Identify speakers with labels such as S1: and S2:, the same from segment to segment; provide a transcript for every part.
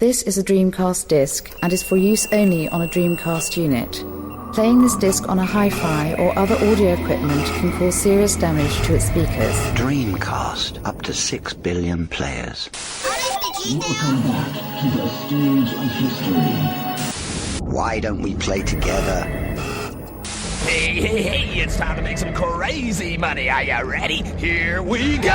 S1: This is a Dreamcast disc and is for use only on a Dreamcast unit. Playing this disc on a hi-fi or other audio equipment can cause serious damage to its speakers.
S2: Dreamcast, up to 6 billion players.
S3: Welcome back to the stage of history.
S2: Why don't we play together?
S4: Hey, it's time to make some crazy money. Are you ready? Here we go!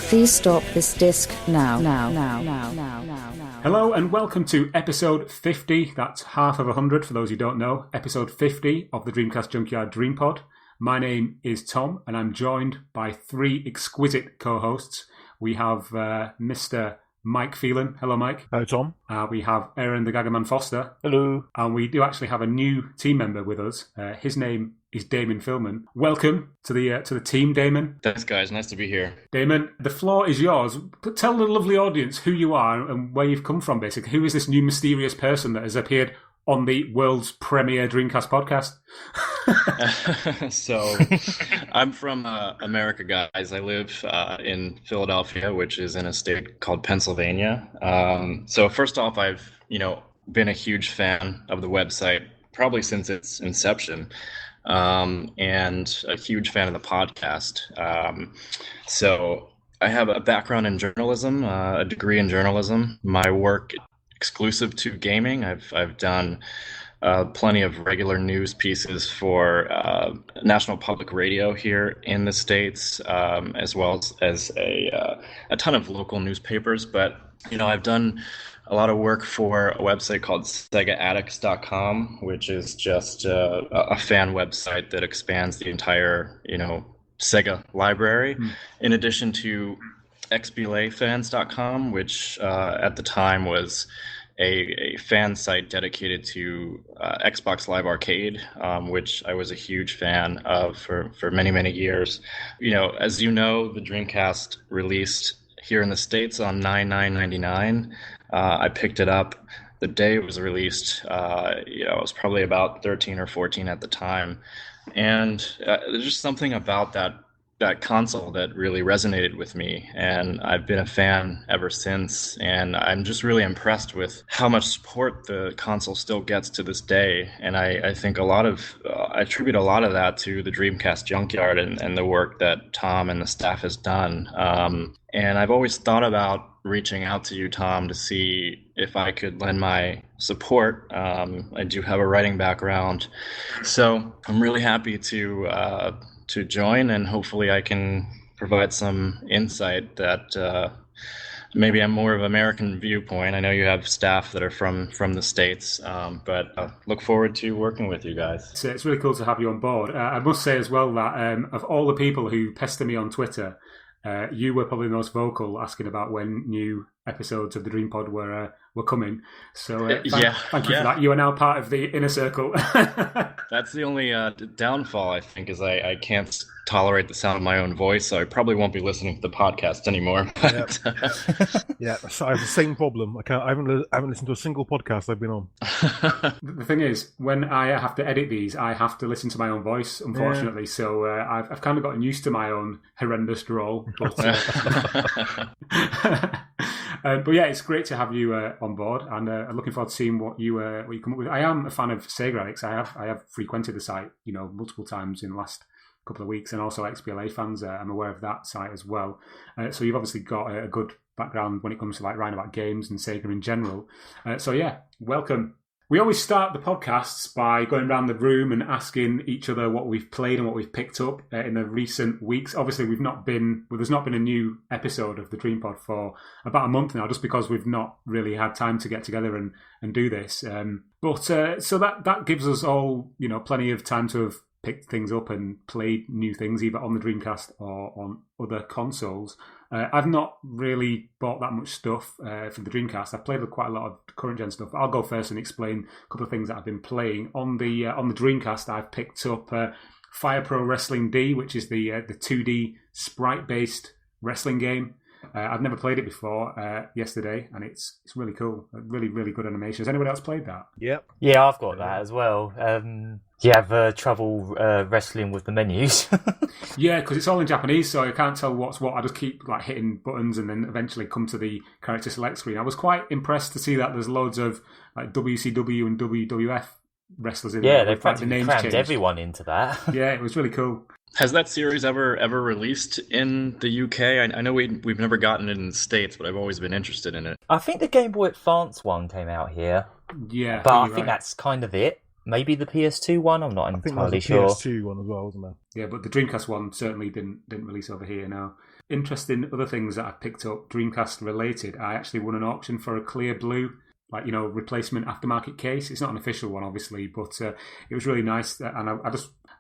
S1: Please stop this disc now.
S5: Hello and welcome to episode 50, that's half of 100 for those who don't know, episode 50 of the Dreamcast Junkyard DreamPod. My name is Tom and I'm joined by three exquisite co-hosts. We have Mr. Mike Phelan. Hello, Mike.
S6: Hello, Tom.
S5: We have Aaron the Gaggerman Foster.
S6: Hello.
S5: And we do actually have a new team member with us. His name is Damon Philman. Welcome to the team, Damon.
S7: Thanks, guys. Nice to be here.
S5: Damon, the floor is yours. But tell the lovely audience who you are and where you've come from, basically. Who is this new mysterious person that has appeared on the world's premier Dreamcast podcast?
S7: So, I'm from America, guys. I live in Philadelphia, which is in a state called Pennsylvania. So first off, I've been a huge fan of the website probably since its inception, and a huge fan of the podcast. So I have a background in journalism, a degree in journalism. My work exclusive to gaming. I've done plenty of regular news pieces for National Public Radio here in the States, as well as a ton of local newspapers. But I've done a lot of work for a website called SegaAddicts.com, which is just a fan website that expands the entire Sega library, in addition to XBLAFans.com, which at the time was a fan site dedicated to Xbox Live Arcade, which I was a huge fan of for many, many years. As you know, the Dreamcast released here in the States on 9/9/99. I picked it up the day it was released. I was probably about 13 or 14 at the time. And there's just something about that console that really resonated with me, and I've been a fan ever since, and I'm just really impressed with how much support the console still gets to this day. And I think I attribute a lot of that to the Dreamcast Junkyard and the work that Tom and the staff has done. And I've always thought about reaching out to you, Tom, to see if I could lend my support. I do have a writing background, so I'm really happy to join, and hopefully I can provide some insight that maybe I'm more of an American viewpoint. I know you have staff that are from the States, but look forward to working with you guys.
S5: So it's really cool to have you on board. I must say as well that of all the people who pester me on Twitter, you were probably the most vocal, asking about when new episodes of the DreamPod were coming. So thank you for that. You are now part of the inner circle.
S7: That's the only downfall, I think, is I can't tolerate the sound of my own voice, so I probably won't be listening to the podcast anymore. But,
S6: yeah, so I have the same problem. I haven't listened to a single podcast I've been on.
S5: The thing is, when I have to edit these, I have to listen to my own voice, unfortunately. Yeah. So I've kind of gotten used to my own horrendous drawl. But yeah, it's great to have you on board, and I'm looking forward to seeing what you come up with. I am a fan of Sega Addicts. I have frequented the site, multiple times in the last couple of weeks, and also XBLA fans. I'm aware of that site as well. So you've obviously got a good background when it comes to writing about games and Sega in general. So yeah, welcome. We always start the podcasts by going around the room and asking each other what we've played and what we've picked up in the recent weeks. Obviously, there's not been a new episode of the DreamPod for about a month now, just because we've not really had time to get together and do this. So that gives us all, plenty of time to have picked things up and played new things, either on the Dreamcast or on other consoles. I've not really bought that much stuff for the Dreamcast. I've played with quite a lot of current gen stuff. I'll go first and explain a couple of things that I've been playing on the Dreamcast. I've picked up Fire Pro Wrestling D, which is the 2D sprite based wrestling game. I've never played it before yesterday, and it's really cool. Really, really good animation. Has anyone else played that?
S6: Yep.
S8: Yeah, I've got that as well. Do you have trouble wrestling with the menus?
S5: Yeah, because it's all in Japanese, so I can't tell what's what. I just keep like hitting buttons and then eventually come to the character select screen. I was quite impressed to see that there's loads of like WCW and WWF wrestlers in there.
S8: Yeah, they've
S5: with, like, the
S8: practically
S5: names
S8: crammed
S5: changed.
S8: everyone into that.
S5: Yeah, it was really cool.
S7: Has that series ever released in the UK? I know we've never gotten it in the States, but I've always been interested in it.
S8: I think the Game Boy Advance one came out here,
S5: Yeah,
S8: but I
S5: you're
S8: think
S5: right.
S8: that's kind of it. Maybe the PS2 one. I'm not
S6: I think
S8: entirely
S6: there's a
S8: sure.
S6: PS2 one as well, wasn't there?
S5: Yeah, but the Dreamcast one certainly didn't release over here now. Interesting other things that I picked up Dreamcast related. I actually won an auction for a clear blue, like, you know, replacement aftermarket case. It's not an official one, obviously, but it was really nice. And I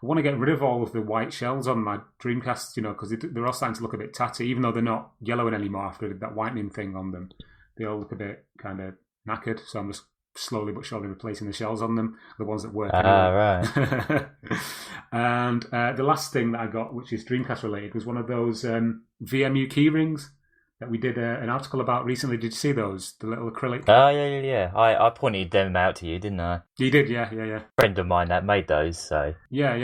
S5: want to get rid of all of the white shells on my Dreamcast, you know, because they're all starting to look a bit tatty, even though they're not yellowing anymore after that whitening thing on them. They all look a bit kind of knackered, so I'm just slowly but surely replacing the shells on them, the ones that work.
S8: Right.
S5: And the last thing that I got, which is Dreamcast related, was one of those VMU key rings that we did an article about recently. Did you see those? The little acrylic.
S8: Oh, yeah. I pointed them out to you, didn't I?
S5: You did, yeah.
S8: A friend of mine that made those, so...
S5: Yeah.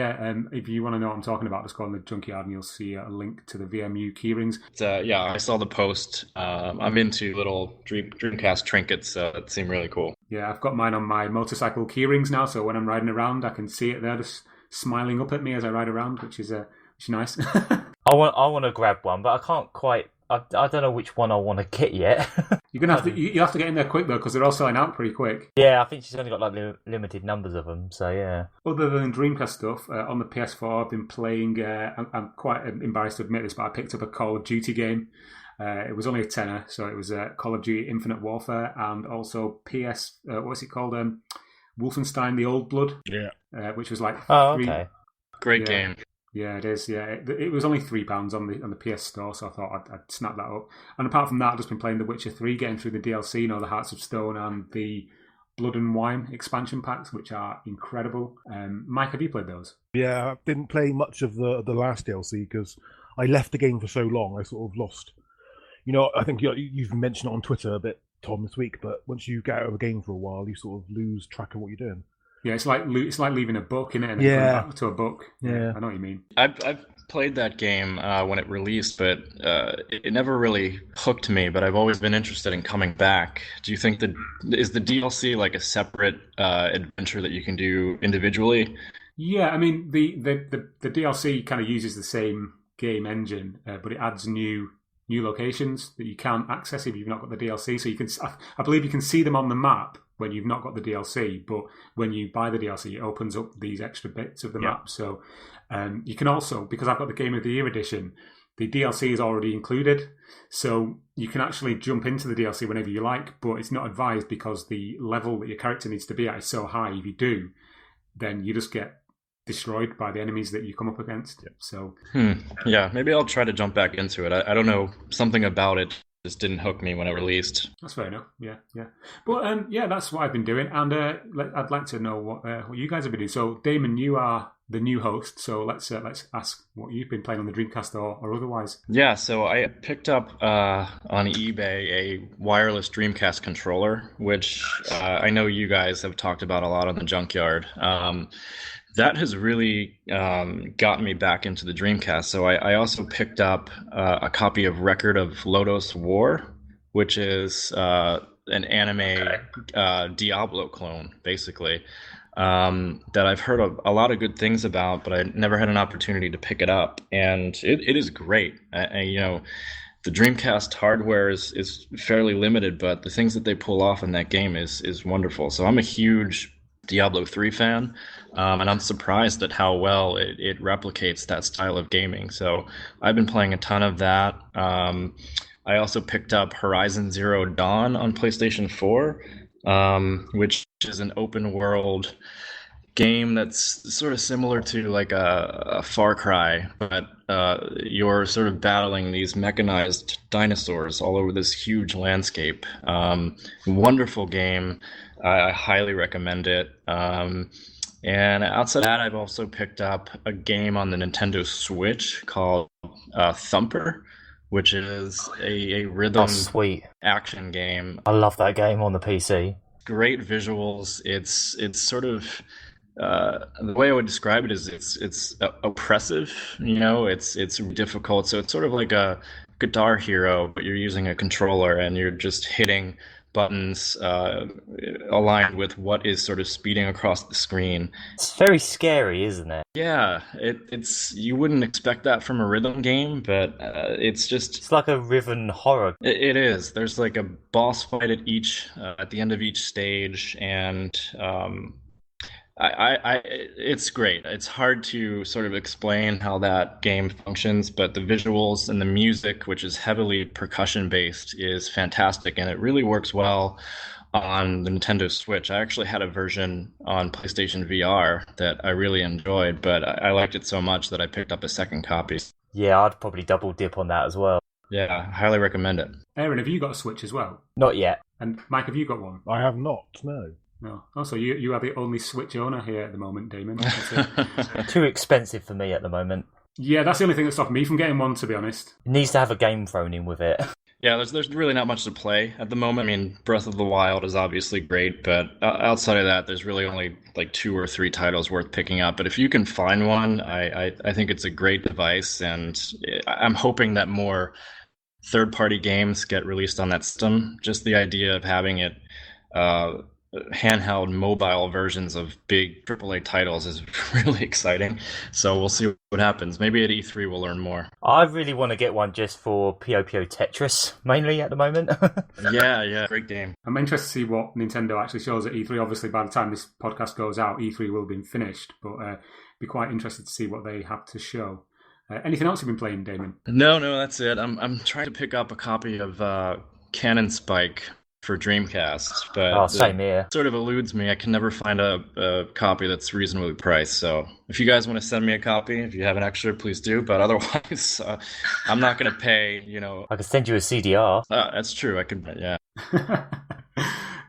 S5: If you want to know what I'm talking about, just go on the Junkyard and you'll see a link to the VMU keyrings.
S7: Yeah, I saw the post. I'm into little Dreamcast trinkets, so that seemed really cool.
S5: Yeah, I've got mine on my motorcycle keyrings now, so when I'm riding around, I can see it there just smiling up at me as I ride around, which is nice.
S8: I want to grab one, but I can't quite... I don't know which one I want to get yet.
S5: You're gonna have to. You have to get in there quick though, because they're all selling out pretty quick.
S8: Yeah, I think she's only got like limited numbers of them. So yeah.
S5: Other than Dreamcast stuff, on the PS4, I've been playing. I'm quite embarrassed to admit this, but I picked up a Call of Duty game. It was only a tenner, so it was Call of Duty Infinite Warfare and also PS. What's it called? Wolfenstein: The Old Blood.
S6: Yeah.
S5: Which was like.
S8: Okay.
S7: Great game.
S5: Yeah, it is. Yeah, it was only £3 on the PS Store, so I thought I'd snap that up. And apart from that, I've just been playing The Witcher 3, getting through the DLC, you know, the Hearts of Stone and the Blood and Wine expansion packs, which are incredible. Mike, have you played those?
S6: Yeah, I didn't play much of the last DLC because I left the game for so long. I sort of lost. You know, I think you've mentioned it on Twitter a bit, Tom, this week. But once you get out of a game for a while, you sort of lose track of what you're doing.
S5: Yeah, it's like leaving a book, innit? And then going back to a book.
S6: Yeah,
S5: I know what you mean.
S7: I've played that game when it released, but it never really hooked me. But I've always been interested in coming back. Do you think is the DLC like a separate adventure that you can do individually?
S5: Yeah, I mean the DLC kind of uses the same game engine, but it adds new locations that you can't access if you've not got the DLC. So you can, I believe, you can see them on the map when you've not got the DLC, but when you buy the DLC, it opens up these extra bits of the map. So you can also, because I've got the Game of the Year edition, the DLC is already included. So you can actually jump into the DLC whenever you like, but it's not advised because the level that your character needs to be at is so high. If you do, then you just get destroyed by the enemies that you come up against. So
S7: yeah, maybe I'll try to jump back into it. I don't know, something about it just didn't hook me when it released.
S5: That's fair enough. Yeah. But yeah, that's what I've been doing, and I'd like to know what you guys have been doing. So Damon, you are the new host, so let's ask what you've been playing on the Dreamcast or otherwise.
S7: Yeah, so I picked up on eBay a wireless Dreamcast controller, which I know you guys have talked about a lot on the Junkyard. That has really gotten me back into the Dreamcast. So I also picked up a copy of Record of Lodoss War, which is an anime Diablo clone, basically, that I've heard a lot of good things about, but I never had an opportunity to pick it up. And it is great. You know, the Dreamcast hardware is fairly limited, but the things that they pull off in that game is wonderful. So I'm a huge Diablo 3 fan, and I'm surprised at how well it replicates that style of gaming. So I've been playing a ton of that. I also picked up Horizon Zero Dawn on PlayStation 4, which is an open world game that's sort of similar to like a Far Cry, but you're sort of battling these mechanized dinosaurs all over this huge landscape. Wonderful game. I highly recommend it. And outside of that, I've also picked up a game on the Nintendo Switch called Thumper, which is a rhythm
S8: sweet
S7: action game.
S8: I love that game on the PC.
S7: Great visuals. It's sort of the way I would describe it is it's oppressive. It's difficult. So it's sort of like a Guitar Hero, but you're using a controller and you're just hitting buttons aligned with what is sort of speeding across the screen.
S8: It's very scary, isn't it?
S7: Yeah, it's you wouldn't expect that from a rhythm game, but it's
S8: like a rhythm horror.
S7: It is. There's like a boss fight at the end of each stage, and it's great. It's hard to sort of explain how that game functions, but the visuals and the music, which is heavily percussion based, is fantastic, and it really works well on the Nintendo Switch. I actually had a version on PlayStation VR that I really enjoyed, but I liked it so much that I picked up a second copy.
S8: Yeah, I'd probably double dip on that as well.
S7: Yeah, I highly recommend it.
S5: Aaron, have you got a Switch as well?
S8: Not yet.
S5: And Mike, have you got one?
S6: I have not, no.
S5: No. Also, you are the only Switch owner here at the moment, Damon.
S8: Too expensive for me at the moment.
S5: Yeah, that's the only thing that stopped me from getting one, to be honest.
S8: It needs to have a game thrown in with it.
S7: Yeah, there's really not much to play at the moment. I mean, Breath of the Wild is obviously great, but outside of that, there's really only like 2 or 3 titles worth picking up. But if you can find one, I think it's a great device, and I'm hoping that more third-party games get released on that system. Just the idea of having it handheld mobile versions of big AAA titles is really exciting. So we'll see what happens. Maybe at E3 we'll learn more.
S8: I really want to get one just for Puyo Tetris, mainly at the moment.
S7: Yeah, great game.
S5: I'm interested to see what Nintendo actually shows at E3. Obviously, by the time this podcast goes out, E3 will have been finished, but be quite interested to see what they have to show. Anything else you've been playing, Damon?
S7: No, that's it. I'm trying to pick up a copy of Cannon Spike for Dreamcast, but
S8: same here.
S7: Sort of eludes me. I can never find a copy that's reasonably priced. So if you guys want to send me a copy, if you have an extra, please do. But otherwise, I'm not going to pay.
S8: I could send you a CDR.
S7: That's true. I could. Yeah.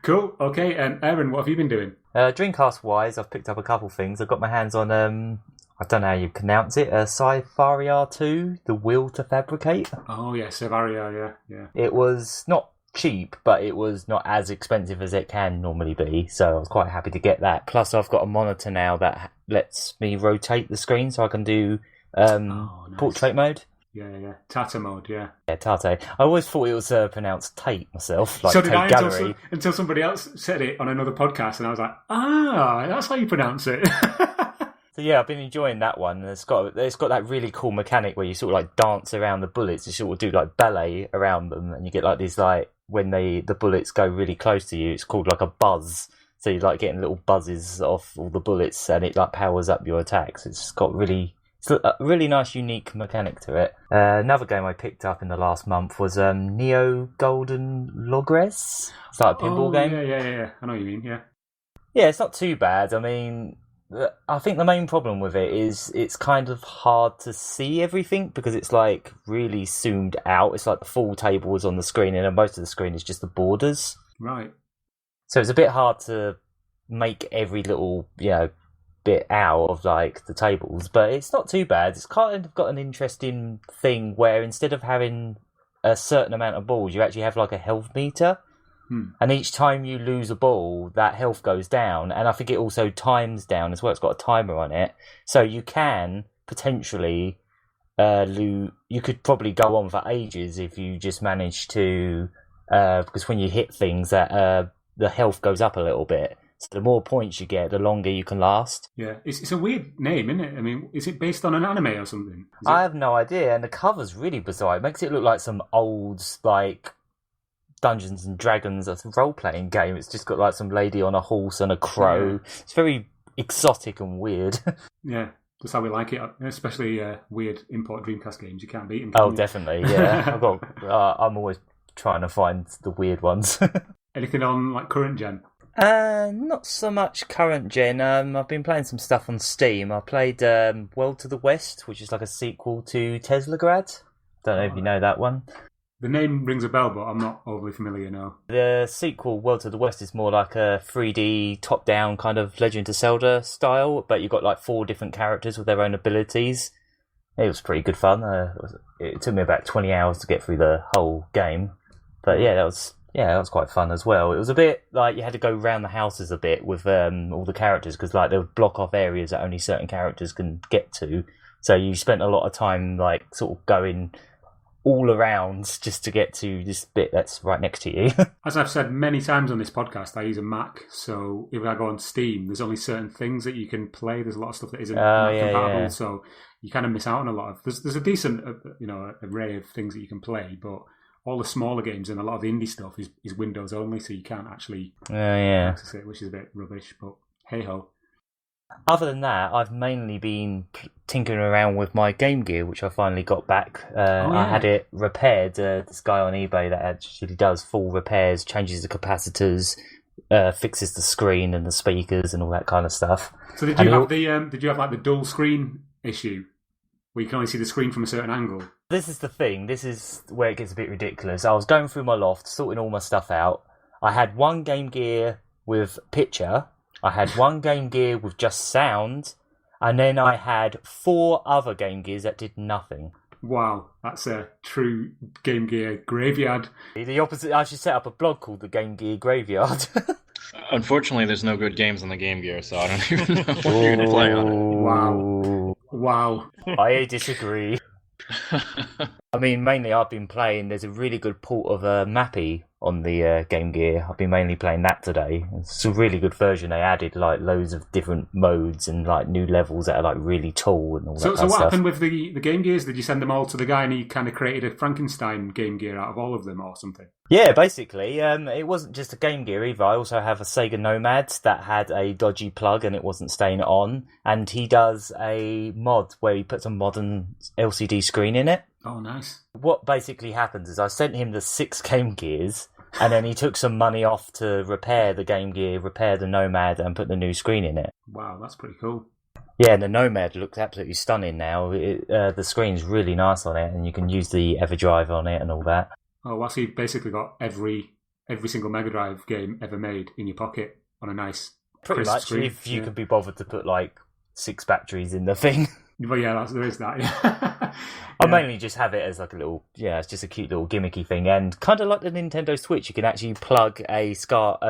S5: Cool. Okay. And Aaron, what have you been doing?
S8: Dreamcast wise, I've picked up a couple things. I've got my hands on I don't know how you pronounce it. Cypharia 2, The Will to Fabricate.
S5: Oh yeah, Cypharia. Yeah.
S8: It was not cheap, but it was not as expensive as it can normally be, so I was quite happy to get that. Plus I've got a monitor now that lets me rotate the screen so I can do nice. Portrait mode.
S5: Yeah. Tata mode, yeah.
S8: Yeah, Tate. I always thought it was pronounced Tate myself, like
S5: so did
S8: Tate Gallery.
S5: Until somebody else said it on another podcast, and I was like, that's how you pronounce it.
S8: So yeah, I've been enjoying that one. It's got that really cool mechanic where you sort of like dance around the bullets. You sort of do like ballet around them, and you get like these like when the bullets go really close to you, it's called like a buzz. So you're like getting little buzzes off all the bullets, and it like powers up your attacks. It's got it's a really nice, unique mechanic to it. Another game I picked up in the last month was Neo Golden Logres. It's like a pinball game.
S5: Yeah. I know what you mean. Yeah.
S8: Yeah, it's not too bad. I mean, I think the main problem with it is it's kind of hard to see everything because it's like really zoomed out. It's like the full table is on the screen and most of the screen is just the borders.
S5: Right.
S8: So it's a bit hard to make every little, bit out of like the tables, but it's not too bad. It's kind of got an interesting thing where instead of having a certain amount of balls, you actually have like a health meter. And each time you lose a ball, that health goes down. And I think it also times down as well. It's got a timer on it. So you can potentially you could probably go on for ages if you just manage to... because when you hit things, that the health goes up a little bit. So the more points you get, the longer you can last.
S5: Yeah, it's a weird name, isn't it? I mean, is it based on an anime or something?
S8: I have no idea. And the cover's really bizarre. It makes it look like some old, like... Dungeons and Dragons, a role-playing game. It's just got like some lady on a horse and a crow. Yeah. It's very exotic and weird.
S5: Yeah, that's how we like it. Especially weird import Dreamcast games. You can't beat them.
S8: Oh, definitely. Yeah, I'm always trying to find the weird ones.
S5: Anything on like current gen?
S8: Not so much current gen. I've been playing some stuff on Steam. I played World to the West, which is like a sequel to Teslagrad. Don't know if you know that one.
S5: The name rings a bell, but I'm not overly familiar now.
S8: The sequel, World to the West, is more like a 3D top-down kind of Legend of Zelda style, but you've got like 4 different characters with their own abilities, It was pretty good fun. It took me about 20 hours to get through the whole game, but that was quite fun as well. It was a bit like you had to go around the houses a bit with all the characters because like they would block off areas that only certain characters can get to. So you spent a lot of time like sort of going all around just to get to this bit that's right next to you.
S5: As I've said many times on this podcast, I use a Mac, so if I go on Steam, there's only certain things that you can play. There's a lot of stuff that isn't Mac compatible, so you kind of miss out on a lot of. There's a decent array of things that you can play, but all the smaller games and a lot of the indie stuff is Windows only, so you can't actually access it, which is a bit rubbish. But hey ho.
S8: Other than that, I've mainly been tinkering around with my Game Gear, which I finally got back. I had it repaired. This guy on eBay that actually does full repairs, changes the capacitors, fixes the screen and the speakers and all that kind of stuff.
S5: So did you have like the dual screen issue, where you can only see the screen from a certain angle?
S8: This is the thing. This is where it gets a bit ridiculous. I was going through my loft, sorting all my stuff out. I had one Game Gear with picture. I had one Game Gear with just sound, and then I had 4 other Game Gears that did nothing.
S5: Wow, that's a true Game Gear graveyard.
S8: The opposite. I should set up a blog called the Game Gear Graveyard.
S7: Unfortunately, there's no good games on the Game Gear, so I don't even know what you're going to play on it.
S5: Wow.
S8: I disagree. I mean, mainly I've been playing. There's a really good port of Mappy on the Game Gear. I've been mainly playing that today. It's a really good version. They added like loads of different modes and like new levels that are like really tall and all that.
S5: So what happened with the Game Gears? Did you send them all to the guy and he kind of created a Frankenstein Game Gear out of all of them or something?
S8: Yeah, basically. It wasn't just a Game Gear either. I also have a Sega Nomad that had a dodgy plug and it wasn't staying on. And he does a mod where he puts a modern LCD screen in it.
S5: Oh, nice.
S8: What basically happens is I sent him the 6 Game Gears, and then he took some money off to repair the Game Gear, repair the Nomad, and put the new screen in it.
S5: Wow, that's pretty cool.
S8: Yeah, and the Nomad looks absolutely stunning now. The screen's really nice on it, and you can use the EverDrive on it and all that.
S5: Oh, well, so you've basically got every single Mega Drive game ever made in your pocket on a nice
S8: pretty much
S5: screen.
S8: If you could be bothered to put like 6 batteries in the thing.
S5: Well, yeah, there is that. Yeah.
S8: I mainly just have it as like a little, it's just a cute little gimmicky thing, and kind of like the Nintendo Switch, you can actually plug a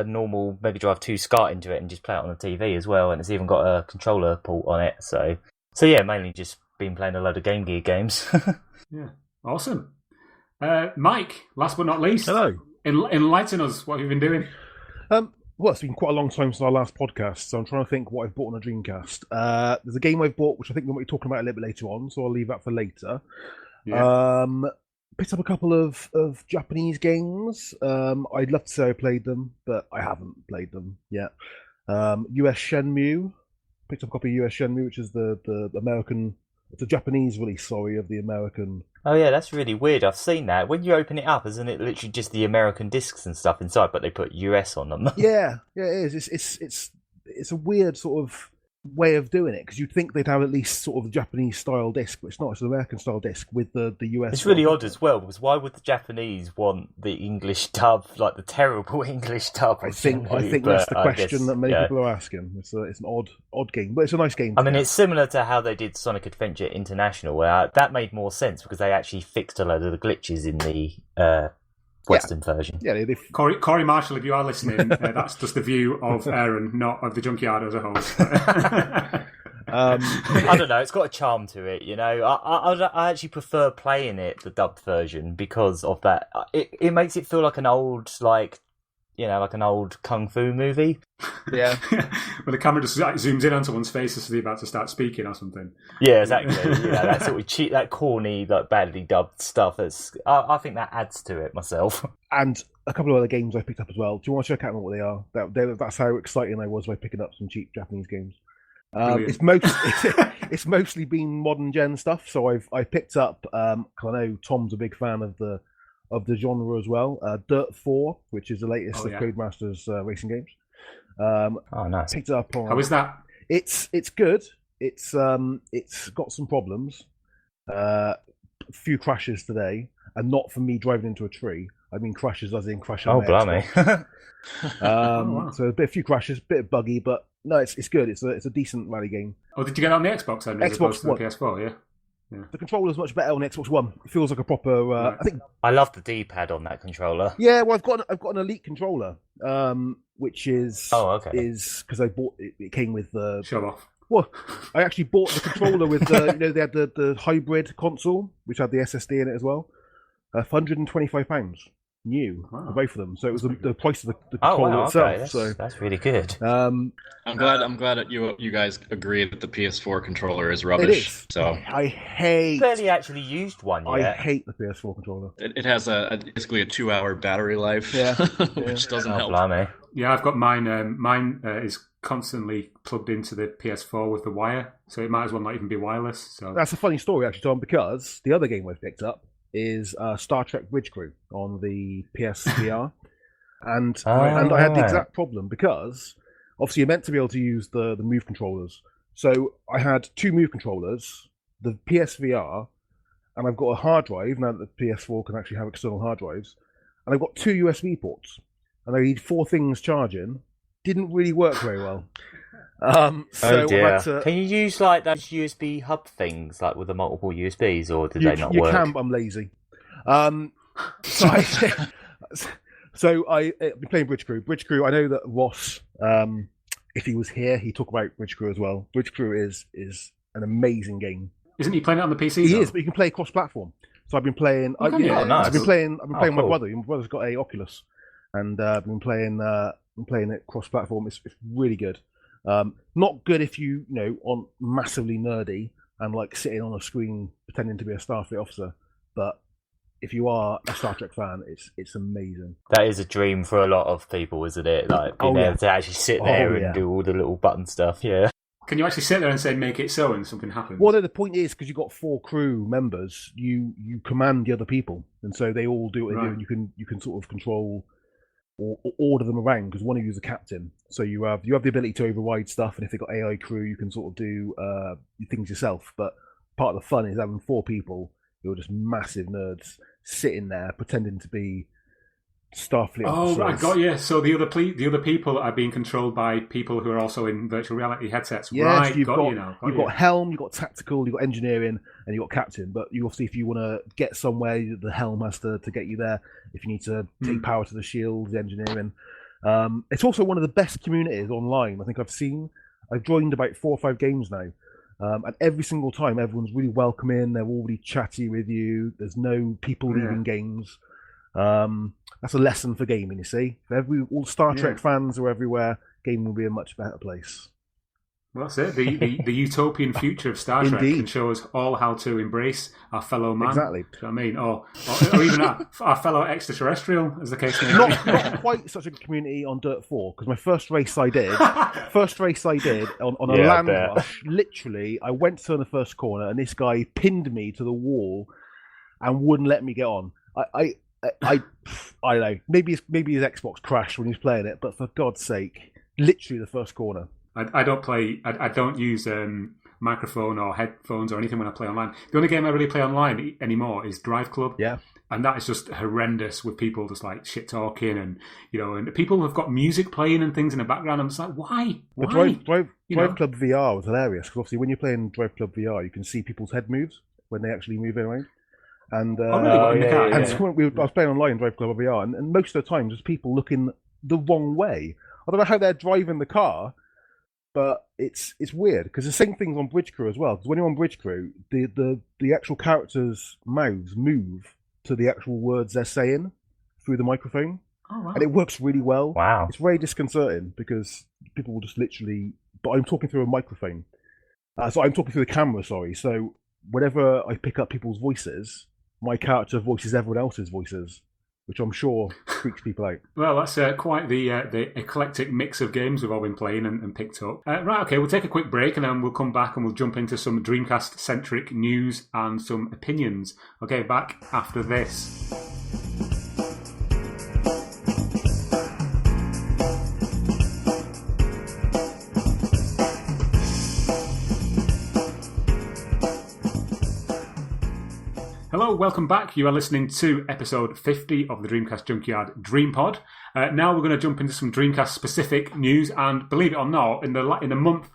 S8: normal Mega Drive 2 SCART into it and just play it on the TV as well, and it's even got a controller port on it. So yeah, mainly just been playing a load of Game Gear games.
S5: Yeah, awesome. Mike, last but not least,
S6: hello.
S5: Enlighten us. What have you been doing?
S6: Well, it's been quite a long time since our last podcast, so I'm trying to think what I've bought on a Dreamcast. There's a game I've bought, which I think we might be talking about a little bit later on, so I'll leave that for later. Yeah. Picked up a couple of Japanese games. I'd love to say I played them, but I haven't played them yet. US Shenmue. Picked up a copy of US Shenmue, which is the American... It's a Japanese release, of the American...
S8: Oh yeah, that's really weird. I've seen that. When you open it up, isn't it literally just the American discs and stuff inside, but they put US on them?
S6: Yeah, it is. It's a weird sort of way of doing it, because you'd think they'd have at least sort of a Japanese style disc, but it's not. It's an American style disc with the US.
S8: It's really odd as well, because why would the Japanese want the English dub, like the terrible English dub?
S6: I think that's the question that many people are asking. It's an odd game, but it's a nice game.
S8: I mean, it's similar to how they did Sonic Adventure International, where that made more sense because they actually fixed a load of the glitches in the Western version.
S6: Yeah,
S5: Corey Marshall, if you are listening, that's just the view of Aaron, not of the Junkyard as a whole.
S8: I don't know. It's got a charm to it, you know. I actually prefer playing it the dubbed version because of that. It makes it feel like an old like an old kung fu movie.
S6: Yeah.
S5: Where the camera just zooms in on someone's face as they're about to start speaking or something.
S8: Yeah, exactly. That sort of cheap, that corny, like badly dubbed stuff. I think that adds to it myself.
S6: And a couple of other games I picked up as well. Do you want to check out what they are? That's how exciting I was by picking up some cheap Japanese games. It's mostly been modern gen stuff. So I picked up. 'Cause I know Tom's a big fan of the genre as well. Dirt 4, which is the latest of Codemasters racing games.
S8: Nice.
S6: Picked it up on.
S5: How is that?
S6: It's good. It's got some problems. A few crashes today, and not from me driving into a tree. I mean crashes as in crash.
S8: Oh, blimey.
S6: So a few crashes, a bit buggy, but no, it's good. It's a decent rally game.
S5: Oh, did you get it on the Xbox then? As opposed to the PS4, yeah?
S6: The controller's much better on Xbox One. It feels like a proper. I think.
S8: I love the D-pad on that controller.
S6: Yeah, well, I've got an Elite controller, which is is because I bought it. It came with the
S5: show off.
S6: Well, I actually bought the controller with the they had the hybrid console, which had the SSD in it as well. £125 new for both of them. So it was the price of the controller itself.
S8: Okay. That's really good.
S7: I'm glad that you guys agree that the PS4 controller is rubbish.
S6: It is.
S7: So
S6: I hate.
S8: Barely actually used one yet.
S6: I hate the PS4 controller.
S7: It has basically a 2-hour battery life, which doesn't help.
S8: Blimey.
S5: Yeah, I've got mine. Mine is constantly plugged into the PS4 with the wire, so it might as well not even be wireless. So
S6: that's a funny story, actually, Tom, because the other game I've picked up is Star Trek Bridge Crew on the PSVR, and I had the exact problem because obviously you're meant to be able to use the Move controllers. So I had 2 Move controllers, the PSVR, and I've got a hard drive now that the PS4 can actually have external hard drives, and I've got 2 USB ports, and I need 4 things charging. Didn't really work very well. So
S8: dear. Can you use like those USB hub things, like with the multiple USBs, or did they not work?
S6: You can, but I'm lazy. So I've been playing Bridge Crew. Bridge Crew, I know that Ross, if he was here, he'd talk about Bridge Crew as well. Bridge Crew is an amazing game.
S5: Isn't he playing it on the PC?
S6: He is, but you can play cross-platform. So I've been playing. I've been playing with my brother. My brother's got a Oculus, and I've been playing it cross-platform. It's really good. Not good if you on massively nerdy and like sitting on a screen pretending to be a Starfleet officer, but if you are a Star Trek fan, it's amazing.
S8: That is a dream for a lot of people, isn't it? Like being able to actually sit there and do all the little button stuff. Yeah.
S5: Can you actually sit there and say "make it so" and something happens?
S6: Well, no, the point is because you've got 4 crew members, you command the other people, and so they all do what they do, and you can sort of control or order them around because one of you is a captain. So you have the ability to override stuff, and if they've got AI crew, you can sort of do things yourself. But part of the fun is having 4 people who are just massive nerds sitting there pretending to be Starfleet officers.
S5: Oh, I got you. So the other people are being controlled by people who are also in virtual reality headsets.
S6: Yes,
S5: right,
S6: you've got helm, you've got tactical, you've got engineering, and you've got captain. But you obviously, if you want to get somewhere, the helm has to get you there. If you need to take power to the shield, the engineering. It's also one of the best communities online I think I've seen. I've joined about 4 or 5 games now. And every single time, everyone's really welcoming. They're all really chatty with you. There's no people leaving games. That's a lesson for gaming, you see. If all Star Trek fans are everywhere, gaming will be a much better place.
S5: Well, that's it. The utopian future of Star Trek can show us all how to embrace our fellow man.
S6: Exactly.
S5: Do you know what I mean? Or even our fellow extraterrestrial, as the case may be.
S6: Not quite such a good community on Dirt 4, because my first race I did on a land rush, literally, I went to turn the first corner, and this guy pinned me to the wall and wouldn't let me get on. I don't know. Maybe his Xbox crashed when he was playing it, but for God's sake, literally the first corner.
S5: I don't use microphone or headphones or anything when I play online. The only game I really play online anymore is Drive Club.
S6: Yeah.
S5: And that is just horrendous with people just like shit talking and and people have got music playing and things in the background. I'm just like, why?
S6: Drive Club VR was hilarious because obviously when you're playing Drive Club VR, you can see people's head moves when they actually move around. And I was playing online Drive Club VR, and most of the time there's people looking the wrong way. I don't know how they're driving the car, but it's weird because the same thing's on Bridge Crew as well. Because when you're on Bridge Crew, the actual characters' mouths move to the actual words they're saying through the microphone, and it works really well.
S8: Wow,
S6: it's very disconcerting because people will just literally. But I'm talking through a microphone, so I'm talking through the camera. Sorry, so whenever I pick up people's voices, my character voices everyone else's voices, which I'm sure freaks people out.
S5: Well, that's quite the eclectic mix of games we've all been playing and picked up. Right, okay, we'll take a quick break and then we'll come back and we'll jump into some Dreamcast-centric news and some opinions. Okay, back after this. Hello, welcome back. You are listening to episode 50 of the Dreamcast Junkyard DreamPod. Now we're going to jump into some Dreamcast-specific news, and believe it or not, in the month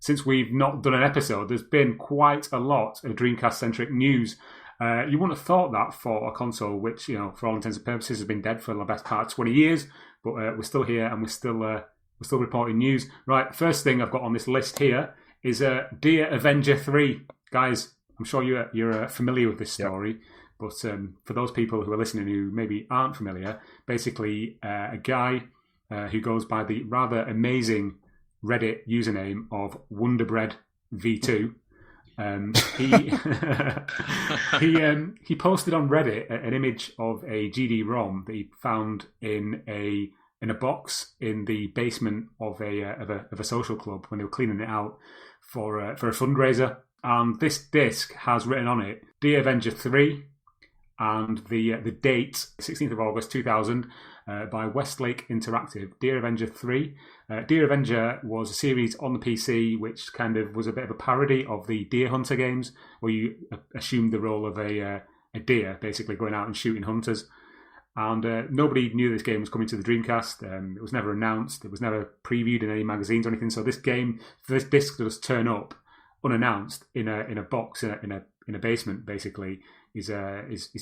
S5: since we've not done an episode, there's been quite a lot of Dreamcast-centric news. You wouldn't have thought that for a console which, for all intents and purposes, has been dead for the best part of 20 years, but we're still here and we're still reporting news. Right, first thing I've got on this list here is Deer Avenger 3. Guys, I'm sure you're familiar with this story. Yep. But for those people who are listening who maybe aren't familiar, basically a guy who goes by the rather amazing Reddit username of WonderBread-V2, he posted on Reddit an image of a GD-ROM that he found in a box in the basement of a social club when they were cleaning it out for a fundraiser. And this disc has written on it Deer Avenger 3 and the date 16th of August 2000 by Westlake Interactive. Deer Avenger 3. Deer Avenger was a series on the PC which kind of was a bit of a parody of the Deer Hunter games, where you assumed the role of a deer, basically going out and shooting hunters. And nobody knew this game was coming to the Dreamcast. It was never announced. It was never previewed in any magazines or anything. So this disc does turn up unannounced in a box in a basement, basically, is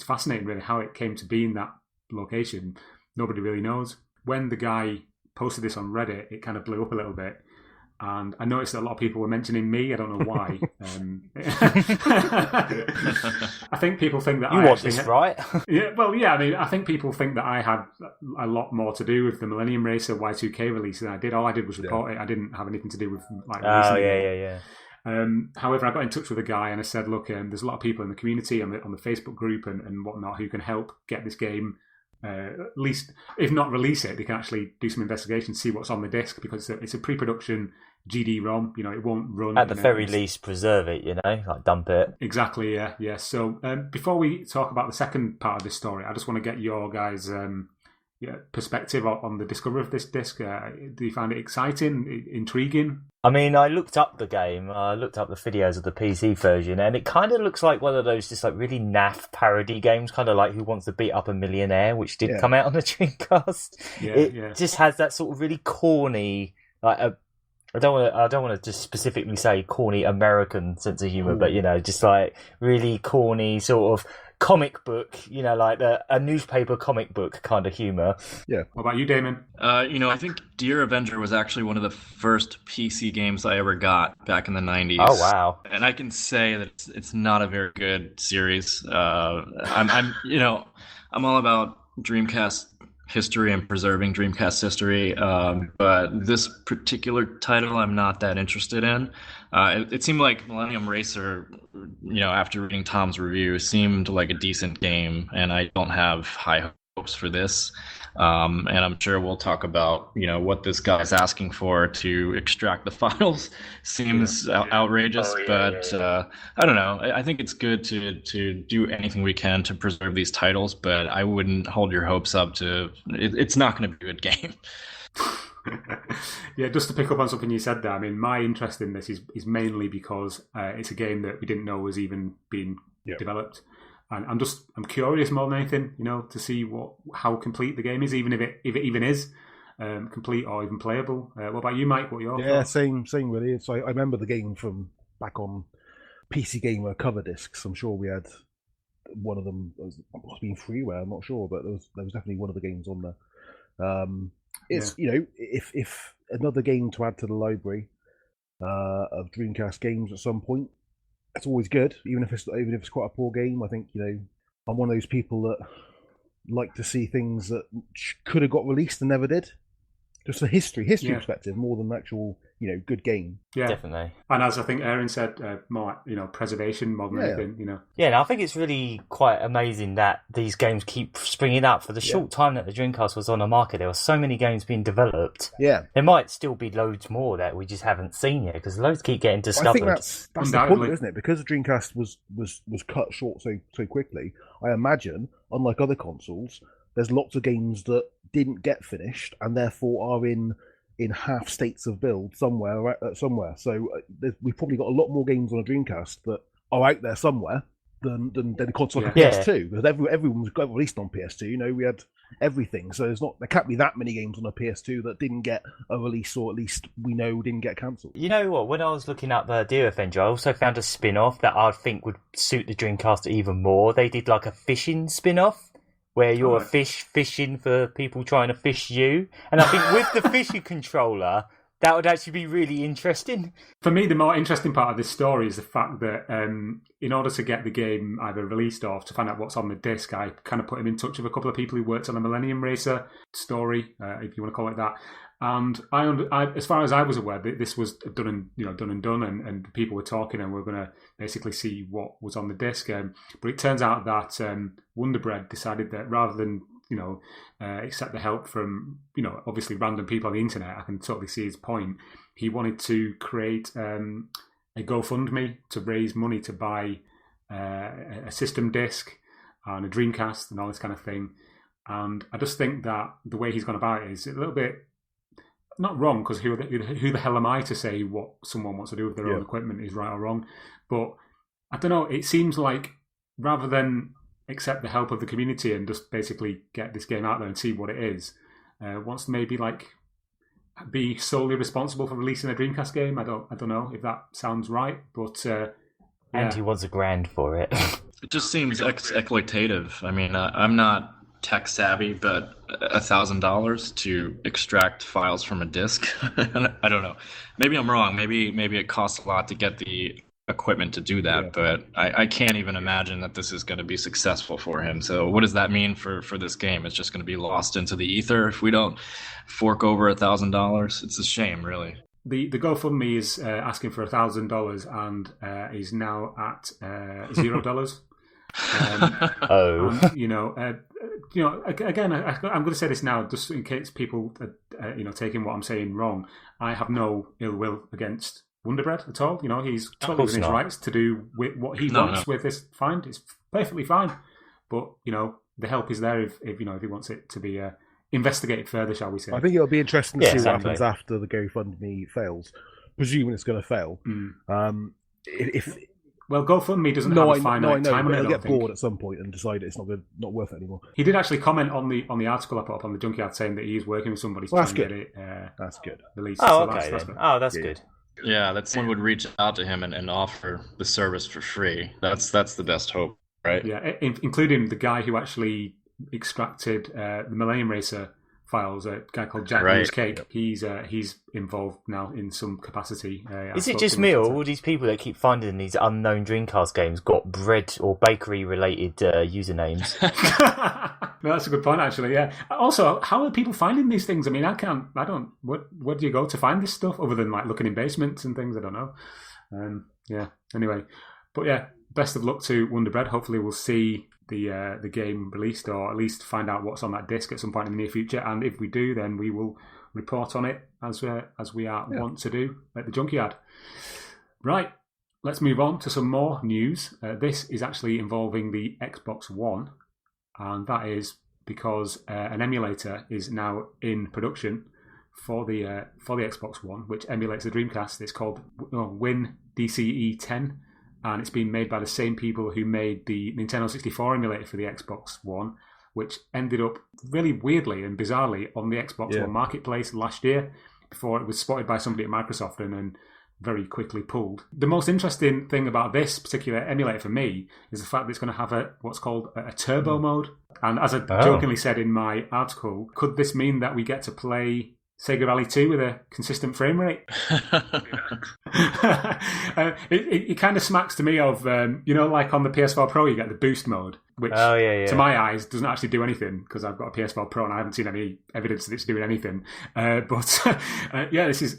S5: fascinating. Really, how it came to be in that location, nobody really knows. When the guy posted this on Reddit, it kind of blew up a little bit, and I noticed that a lot of people were mentioning me. I don't know why. I think people think that
S8: you want this, right?
S5: I mean, I think people think that I had a lot more to do with the Millennium Racer Y2K release than I did. All I did was report it. I didn't have anything to do with releasing it. However, I got in touch with a guy and I said, look, there's a lot of people in the community on the Facebook group and whatnot who can help get this game, at least, if not release it, they can actually do some investigation, see what's on the disc, because it's a pre-production GD-ROM. It won't run. At
S8: the very least, preserve it, like dump it.
S5: Exactly, yeah. So before we talk about the second part of this story, I just want to get your guys' perspective on the discovery of this disc. Do you find it exciting, intriguing?
S8: I mean, I looked up the game. I looked up the videos of the PC version, and it kind of looks like one of those just like really naff parody games, kind of like Who Wants to Beat Up a Millionaire, which did come out on the Dreamcast. It just has that sort of really corny, like I don't want to just specifically say corny American sense of humor, but just like really corny sort of comic book, like a newspaper comic book kind of humor.
S6: Yeah.
S5: What about you, Damon?
S7: I think Deer Avenger was actually one of the first PC games I ever got back in the 90s.
S8: Oh, wow.
S7: And I can say that it's not a very good series. I'm all about Dreamcast history and preserving Dreamcast history, but this particular title I'm not that interested in. It seemed like Millennium Racer, after reading Tom's review, seemed like a decent game, and I don't have high hopes for this. And I'm sure we'll talk about, what this guy's asking for to extract the files seems outrageous, but I don't know. I think it's good to do anything we can to preserve these titles, but I wouldn't hold your hopes up to it's not going to be a good game.
S5: Yeah, just to pick up on something you said there, I mean, my interest in this is mainly because it's a game that we didn't know was even being developed. And I'm curious more than anything, to see how complete the game is, even if it even is complete or even playable. What about you, Mike? What are your thoughts?
S6: Same really. So I remember the game from back on PC Gamer cover discs. I'm sure we had one of them. It was being freeware. I'm not sure, but there was definitely one of the games on there. It's if another game to add to the library of Dreamcast games at some point. It's always good, even if it's quite a poor game. I think I'm one of those people that like to see things that could have got released and never did. Just a history perspective more than actual good game.
S5: Yeah,
S8: definitely.
S5: And as I think Aaron said, more preservation more than anything.
S8: Yeah, and I think it's really quite amazing that these games keep springing up. For the short time that the Dreamcast was on the market, there were so many games being developed.
S6: Yeah,
S8: there might still be loads more that we just haven't seen yet because loads keep getting discovered.
S6: I think that's the point, isn't it? Because the Dreamcast was cut short so quickly. I imagine, unlike other consoles, there's lots of games that didn't get finished and therefore are in half states of build somewhere. So we've probably got a lot more games on a Dreamcast that are out there somewhere, than the console like
S5: Yeah.
S6: a PS2 because everyone was released on PS2. You know, we had everything, so there can't be that many games on a PS2 that didn't get a release, or at least we know didn't get cancelled.
S8: You know what? When I was looking up Deer Avenger, I also found a spin-off that I think would suit the Dreamcast even more. They did like a fishing spin-off where you're a fish fishing for people trying to fish you, and I think with the fishing controller, that would actually be really interesting.
S5: For me, the more interesting part of this story is the fact that in order to get the game either released or to find out what's on the disc, I kind of put him in touch with a couple of people who worked on the Millennium Racer story, if you want to call it that. And I, as far as I was aware, this was done and done, and people were talking, and we were going to basically see what was on the disc. But it turns out that Wonder Bread decided that rather than accept the help from, obviously random people on the internet, I can totally see his point. He wanted to create a GoFundMe to raise money to buy a system disc and a Dreamcast and all this kind of thing. And I just think that the way he's gone about it is a little bit not wrong, because who the hell am I to say what someone wants to do with their own equipment is right or wrong? But I don't know, it seems like rather than accept the help of the community and just basically get this game out there and see what it is, wants to maybe be solely responsible for releasing a Dreamcast game. I don't know if that sounds right, but
S8: and he wants $1,000 for it.
S7: It just seems exploitative. I mean, I'm not tech savvy, but $1,000 to extract files from a disk, I don't know. Maybe I'm wrong. Maybe it costs a lot to get the equipment to do that, but I can't even imagine that this is going to be successful for him. So what does that mean for this game? It's just going to be lost into the ether if we don't fork over $1,000. It's a shame, really.
S5: The GoFundMe is asking for $1,000 and is now at $0. Again, I'm going to say this now, just in case people are, taking what I'm saying wrong. I have no ill will against Wonder Bread at all. He's totally within his rights to do with what he wants with this. Fine, it's perfectly fine. But the help is there if he wants it to be investigated further, shall we say?
S6: I think it'll be interesting to see what happens after the GoFundMe fails. Presuming it's going to fail.
S5: Well, GoFundMe doesn't have a finite time on it.
S6: They'll get bored at some point and decide it's not worth it anymore.
S5: He did actually comment on the article I put up on the Junkyard saying that he's working with somebody to try and get it
S6: that's good.
S5: released.
S8: Oh,
S5: so
S8: okay.
S5: That's
S8: good.
S7: Yeah, that someone would reach out to him and offer the service for free. That's the best hope, right?
S5: Yeah, including the guy who actually extracted the Millennium Racer files, a guy called Jack Lewis Cake. He's involved now in some capacity.
S8: Is it just me, or all these people that keep finding these unknown Dreamcast games got bread or bakery related usernames?
S5: No, that's a good point, actually. Yeah. Also, how are people finding these things? I mean, where do you go to find this stuff other than looking in basements and things? I don't know. Anyway, but yeah, best of luck to Wonder Bread. Hopefully, we'll see the game released, or at least find out what's on that disc at some point in the near future. And if we do, then we will report on it as we want to do at the Junkyard. Right, let's move on to some more news. This is actually involving the Xbox One, and that is because an emulator is now in production for the Xbox One, which emulates the Dreamcast. It's called Win DCE 10. And it's been made by the same people who made the Nintendo 64 emulator for the Xbox One, which ended up really weirdly and bizarrely on the Xbox One marketplace last year, before it was spotted by somebody at Microsoft and very quickly pulled. The most interesting thing about this particular emulator for me is the fact that it's going to have what's called a turbo mode. And as I jokingly said in my article, could this mean that we get to play Sega Rally 2 with a consistent frame rate? It kind of smacks to me of, like on the PS4 Pro, you get the boost mode, which to my eyes doesn't actually do anything, because I've got a PS4 Pro and I haven't seen any evidence that it's doing anything. It's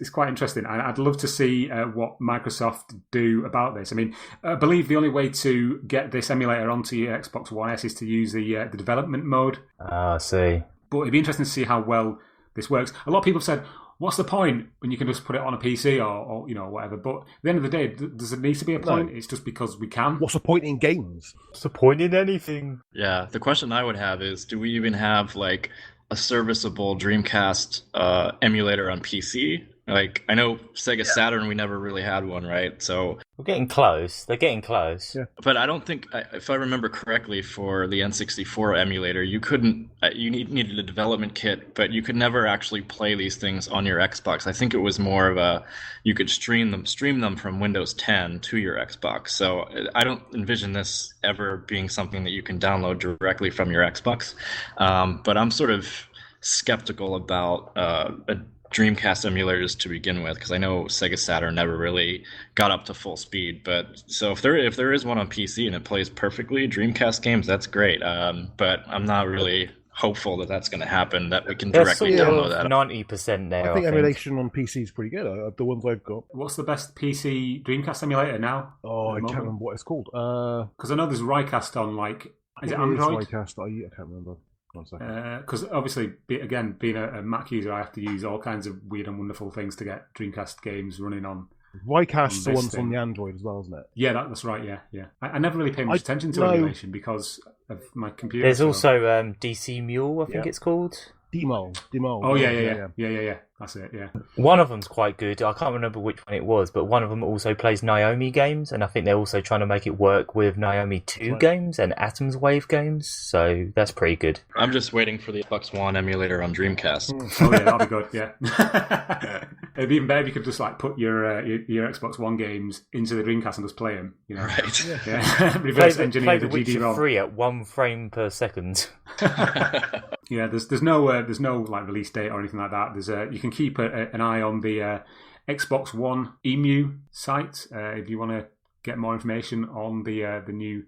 S5: quite interesting. And I'd love to see what Microsoft do about this. I mean, I believe the only way to get this emulator onto your Xbox One S is to use the development mode.
S8: I see.
S5: But it'd be interesting to see how well this works. A lot of people have said, what's the point when you can just put it on a PC or whatever? But at the end of the day, does it need to be a point? No. It's just because we can.
S6: What's the point in games?
S8: What's the point in anything?
S7: Yeah, the question I would have is, do we even have a serviceable Dreamcast emulator on PC? Like, I know Sega Saturn, we never really had one, right? So,
S8: We're getting close. They're getting close.
S6: Yeah.
S7: but I don't think, if I remember correctly, for the N64 emulator, you couldn't, needed a development kit, but you could never actually play these things on your Xbox. I think it was more of a, you could stream them from Windows 10 to your Xbox. So I don't envision this ever being something that you can download directly from your Xbox. But I'm sort of skeptical about a Dreamcast emulators to begin with, because I know Sega Saturn never really got up to full speed. But so if there is one on PC and it plays perfectly Dreamcast games, that's great. But I'm not really hopeful that that's going to happen, that we can directly download that.
S8: 90% there.
S6: I think emulation on PC is pretty good. The ones I've got.
S5: What's the best PC Dreamcast emulator now?
S6: Oh, I can't remember what it's called.
S5: Because I know there's Rycast on, like, is it Android?
S6: Rycast. I can't remember.
S5: Because obviously, being a Mac user, I have to use all kinds of weird and wonderful things to get Dreamcast games running on.
S6: Rycast's the one's on the Android as well, isn't it?
S5: Yeah, that's right. Yeah. I never really pay much attention to emulation because of my computer.
S8: There's also DC Mule, I think it's called.
S6: Demol.
S5: Oh yeah. That's it. Yeah.
S8: One of them's quite good. I can't remember which one it was, but one of them also plays Naomi games, and I think they're also trying to make it work with Naomi 2 games and Atom's Wave games. So that's pretty good.
S7: I'm just waiting for the Xbox One emulator on Dreamcast.
S5: Oh yeah, that'll be good. Yeah. It'd be even better if you could just like put your Xbox One games into the Dreamcast and just play them. You know?
S7: Right.
S5: Yeah. Reverse engineer the
S8: Witcher
S5: GD-ROM.
S8: 3 at 1 frame per second.
S5: Yeah, there's no like release date or anything like that. You can keep an eye on the Xbox One EMU site if you want to get more information on the new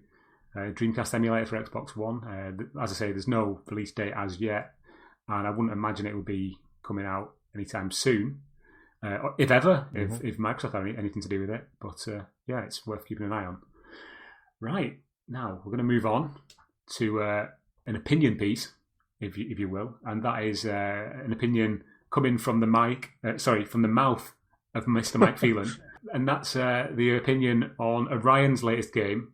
S5: Dreamcast emulator for Xbox One. As I say, there's no release date as yet, and I wouldn't imagine it will be coming out anytime soon, if ever, if Microsoft have anything to do with it. But yeah, it's worth keeping an eye on. Right, now we're going to move on to an opinion piece, if you will, and that is an opinion coming from the mouth of Mr. Mike Phelan, and that's the opinion on Orion's latest game,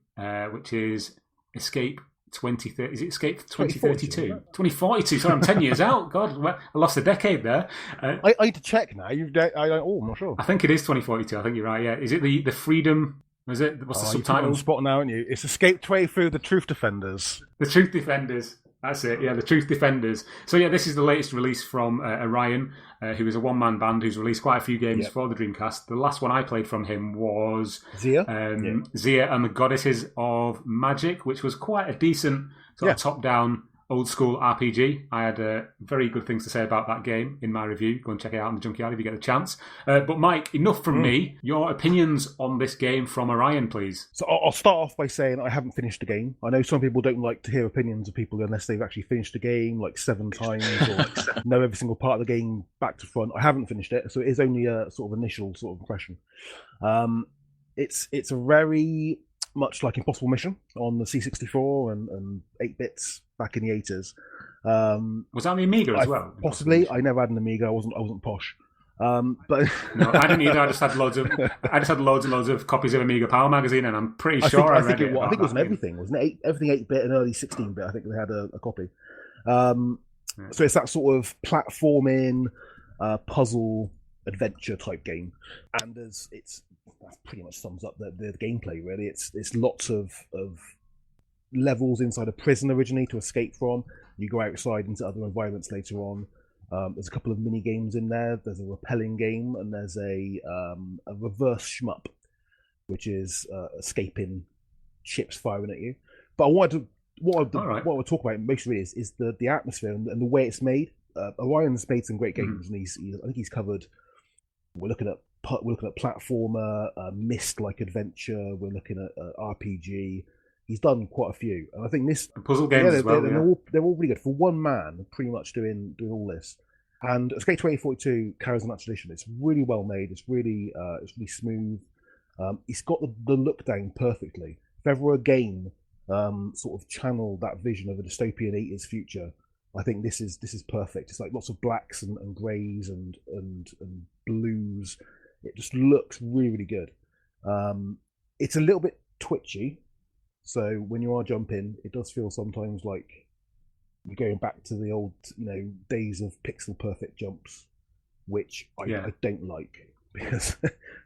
S5: which is Escape 2030. Is it Escape 2032? 2042. Sorry, I'm 10 years out. God, I lost a decade there.
S6: I need to check now. I'm not sure.
S5: I think it is 2042. I think you're right. Yeah. Is it the Freedom? Is it? What's the subtitle?
S6: You're spot now, aren't you? It's Escape 20 through the Truth Defenders.
S5: The Truth Defenders. That's it, yeah, the Truth Defenders. So yeah, this is the latest release from Orion, who is a one-man band who's released quite a few games for the Dreamcast. The last one I played from him was
S6: Zia
S5: and the Goddesses of Magic, which was quite a decent sort of top-down, old-school RPG. I had very good things to say about that game in my review. Go and check it out in the Junkyard if you get the chance. But Mike, enough from me. Your opinions on this game from Orion, please.
S6: So I'll start off by saying I haven't finished the game. I know some people don't like to hear opinions of people unless they've actually finished the game like 7 times or know every single part of the game back to front. I haven't finished it, so it is only a sort of initial sort of impression. It's a very much like Impossible Mission on the C64 and 8-bits back in the 80s.
S5: Was that on the Amiga as well?
S6: Possibly. I never had an Amiga. I wasn't posh. But
S5: no, I didn't either. I just had loads and loads of copies of Amiga Power Magazine, and I'm pretty sure I think it was on
S6: everything, wasn't it? Everything 8-bit and early 16-bit. I think they had a copy. So it's that sort of platforming, puzzle adventure type game, and that pretty much sums up the gameplay. Really, it's lots of levels inside a prison originally to escape from. You go outside into other environments later on. There's a couple of mini games in there. There's a rappelling game, and there's a reverse shmup, which is escaping ships firing at you. But what we'll talk about mostly is the atmosphere and the way it's made. Orion's made some great games, and I think he's covered. We're looking at platformer, Myst-like adventure. We're looking at RPG. He's done quite a few, and I think this
S5: puzzle games as well.
S6: They're all really good for one man, pretty much doing all this. And Escape 2042 carries on that tradition. It's really well made. It's really smooth. It's got the look down perfectly. If ever a game sort of channeled that vision of a dystopian 80s future, I think this is perfect. It's like lots of blacks and greys and blues. It just looks really, really good. It's a little bit twitchy, so when you are jumping, it does feel sometimes like you're going back to the old, days of pixel perfect jumps. which I don't like because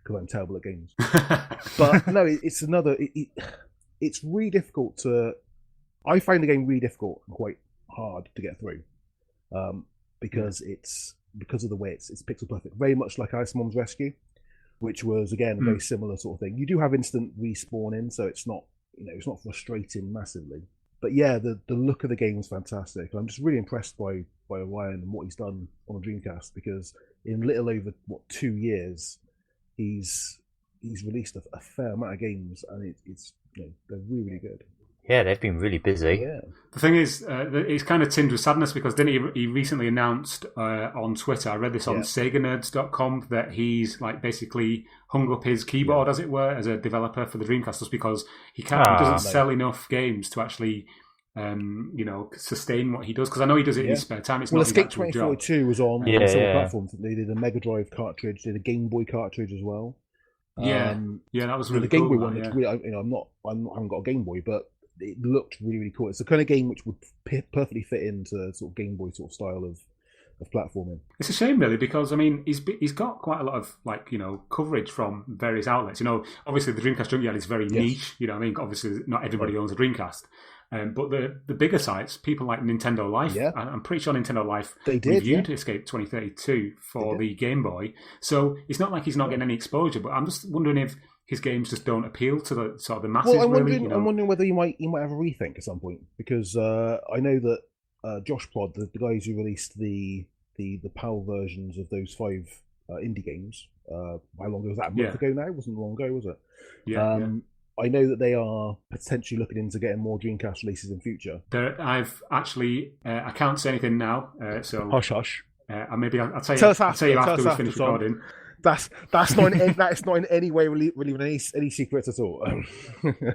S6: I'm terrible at games. But no, it's another. It's really difficult to. I find the game really difficult and quite hard to get through, because of the way it's pixel perfect, very much like Alice Mom's Rescue, which was again a very similar sort of thing. You do have instant respawning, so it's not frustrating massively. But yeah, the look of the game is fantastic. I'm just really impressed by Orion and what he's done on the Dreamcast, because in little over 2 years, he's released a fair amount of games, and it's they're really good.
S8: Yeah, they've been really busy.
S6: Yeah.
S5: The thing is, it's kind of tinged with sadness because didn't he recently announced on Twitter, I read this on SegaNerds.com, that he's like basically hung up his keyboard, as it were, as a developer for the Dreamcast, just because he doesn't sell enough games to actually sustain what he does. Because I know he does it in his spare time. It's not
S6: Escape
S5: his actual job.
S6: 2042 was on several platforms. They did a Mega Drive cartridge, they did a Game Boy cartridge as well.
S5: That was really
S6: the Game
S5: cool.
S6: Boy one. I haven't got a Game Boy, but it looked really, really cool. It's the kind of game which would perfectly fit into sort of Game Boy sort of style of platforming. It's
S5: a shame, really, because I mean he's got quite a lot of coverage from various outlets. Obviously the Dreamcast Junkyard is very niche. Obviously not everybody owns a Dreamcast. But the bigger sites, people like Nintendo Life, I'm pretty sure Nintendo Life reviewed Escape 2032 for the Game Boy. So it's not like he's not getting any exposure. But I'm just wondering if his games just don't appeal to the sort of the masses.
S6: Well, I'm wondering whether he might have a rethink at some point, because I know that Josh Prod, the guys who released the PAL versions of those 5 indie games, how long ago was that? A month ago now? It wasn't long ago, was it?
S5: Yeah.
S6: I know that they are potentially looking into getting more Dreamcast releases in future.
S5: I've actually I can't say anything now, so
S6: hush.
S5: Maybe I'll tell you after we finish recording.
S6: That's not in any way relieving any secrets at all.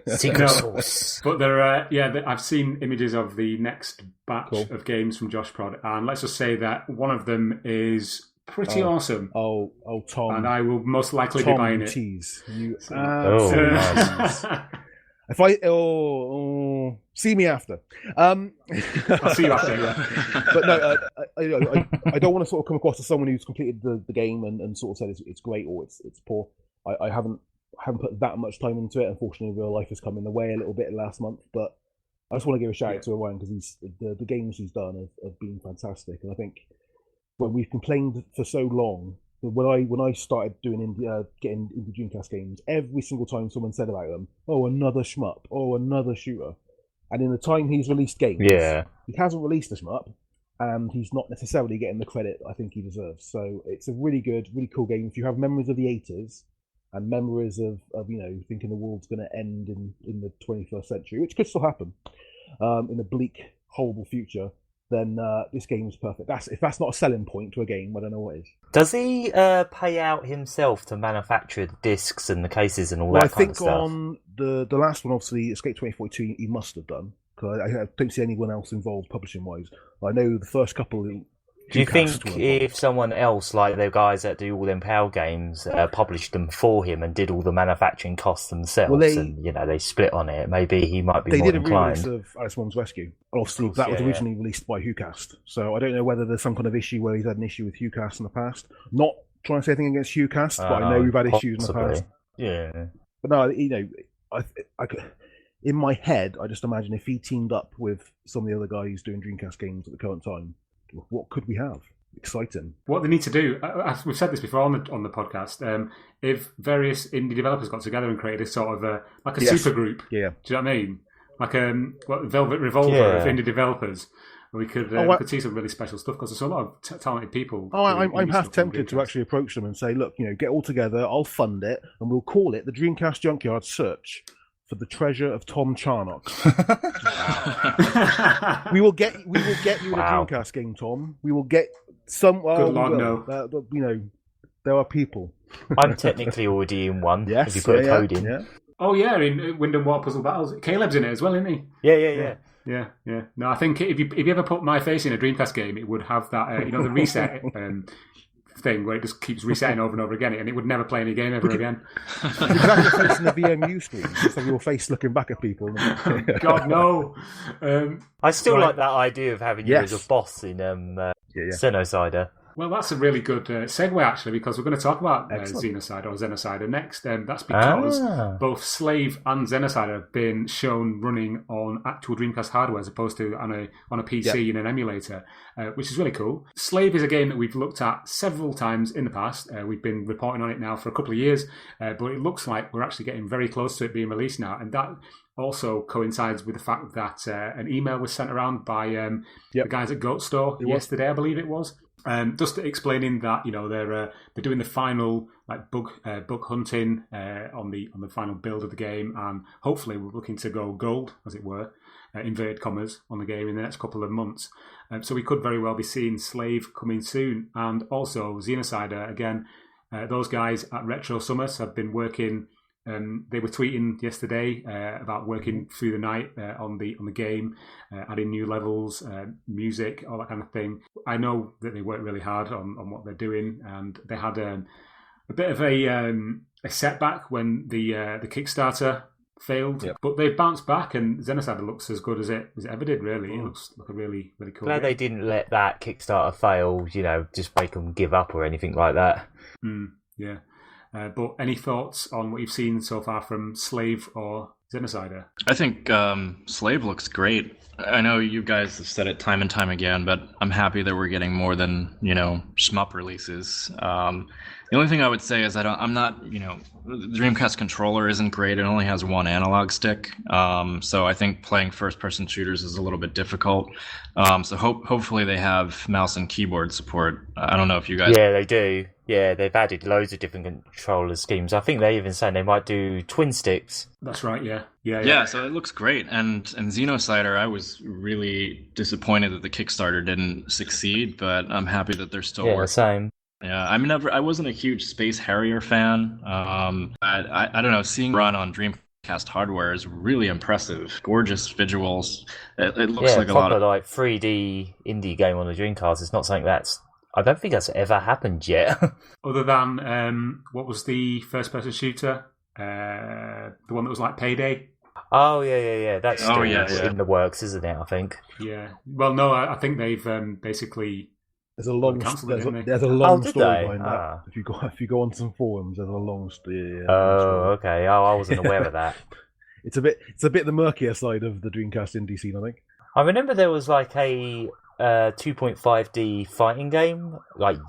S8: Secret sauce.
S5: But I've seen images of the next batch of games from Josh Prod, and let's just say that one of them is pretty awesome.
S6: Oh, Tom!
S5: And I will most likely be buying it.
S6: Tease.
S8: Nice.
S6: If I see me after.
S5: I'll see you after. Yeah.
S6: But no, I don't want to sort of come across as someone who's completed the game and sort of said it's great or it's poor. I haven't put that much time into it. Unfortunately, real life has come in the way a little bit last month. But I just want to give a shout out to Orion, because the games he's done have been fantastic. And I think when we've complained for so long, when I started getting into Dreamcast games, every single time someone said about them, another shmup, another shooter. And in the time he's released games, he hasn't released a shmup, and he's not necessarily getting the credit I think he deserves. So it's a really good, really cool game. If you have memories of the 80s and memories of thinking the world's going to end in the 21st century, which could still happen, in a bleak, horrible future, then this game is perfect. If that's not a selling point to a game, I don't know what is.
S8: Does he pay out himself to manufacture the discs and the cases and all that kind of stuff?
S6: I think on the last one, obviously, Escape 2042, he must have done, because I don't see anyone else involved publishing-wise. I know the first couple...
S8: Do you think if someone else, like the guys that do all them PAL games, published them for him and did all the manufacturing costs themselves, and they split on it, maybe he might be more inclined?
S6: They did a re-release of Alice Mom's Rescue. Obviously, that was originally released by WhoCast, so I don't know whether there's some kind of issue where he's had an issue with WhoCast in the past. Not trying to say anything against WhoCast, but I know we've had issues in the past.
S8: Yeah.
S6: But no, I in my head, I just imagine if he teamed up with some of the other guys doing Dreamcast games at the current time, what could we have? Exciting.
S5: What they need to do, we've said this before on the podcast, if various indie developers got together and created a sort of a super group, do you know what I mean? Like Velvet Revolver of indie developers, we could see some really special stuff, because there's a lot of talented people.
S6: I'm half tempted to actually approach them and say, look, get all together, I'll fund it, and we'll call it the Dreamcast Junkyard Search for the treasure of Tom Charnock. we will get you in a Dreamcast game, Tom. We will get some.
S5: Good Lord, no.
S6: There are people.
S8: I'm technically already in one.
S6: Yes,
S8: if you put a code in.
S6: Yeah.
S5: Oh yeah, in Wind and Water Puzzle Battles, Caleb's in it as well, isn't he?
S8: Yeah.
S5: Yeah. No, I think if you ever put my face in a Dreamcast game, it would have that the reset thing where it just keeps resetting over and over again, and it would never play any game ever again.
S6: You could have your face in the VMU screen, just have your face looking back at people.
S5: God, no.
S8: I still like that idea of having you as a boss in Xenocider.
S5: Well, that's a really good segue, actually, because we're going to talk about Xenocider next. That's because both Slave and Xenocider have been shown running on actual Dreamcast hardware as opposed to on a PC in an emulator, which is really cool. Slave is a game that we've looked at several times in the past. We've been reporting on it now for a couple of years, but it looks like we're actually getting very close to it being released now, and that also coincides with the fact that an email was sent around by the guys at Goat Store yesterday, I believe it was. Just explaining that they're doing the final bug hunting on the final build of the game, and hopefully we're looking to go gold, as it were, inverted commas, on the game in the next couple of months. So we could very well be seeing Slave coming soon, and also Xenocider again. Those guys at Retro Summers have been working. They were tweeting yesterday about working through the night on the game, adding new levels, music, all that kind of thing. I know that they worked really hard on what they're doing, and they had a bit of a setback when the Kickstarter failed, but they've bounced back, and Xenocider looks as good as it ever did. Really, it looks like a really, really cool.
S8: Glad they didn't let that Kickstarter fail. Just make them give up or anything like that.
S5: Yeah. But any thoughts on what you've seen so far from Slave or Xenocider?
S7: I think Slave looks great. I know you guys have said it time and time again, but I'm happy that we're getting more than, shmup releases. The only thing I would say is the Dreamcast controller isn't great. It only has one analog stick. So I think playing first-person shooters is a little bit difficult. So hopefully they have mouse and keyboard support. I don't know if you guys...
S8: Yeah, they do. Yeah, they've added loads of different controller schemes. I think they're even saying they might do twin sticks.
S5: That's right, yeah.
S7: Yeah, so it looks great. And Xenocider, I was really disappointed that the Kickstarter didn't succeed, but I'm happy that they're still working.
S8: Same.
S7: Yeah, I wasn't a huge Space Harrier fan. I don't know, seeing run on Dreamcast hardware is really impressive. Gorgeous visuals. It looks like a lot of
S8: 3D indie game on the Dreamcast. It's not something I don't think that's ever happened yet.
S5: Other than what was the first-person shooter? The one that was like Payday.
S8: Oh yeah. That's still in the works, isn't it? I think.
S5: Yeah. Well, no, I think they've basically.
S6: There's a long story behind that. If you go on some forums, there's a long story.
S8: Okay. I wasn't aware of that.
S6: It's a bit the murkier side of the Dreamcast indie scene, I think.
S8: I remember there was like a 2.5D fighting game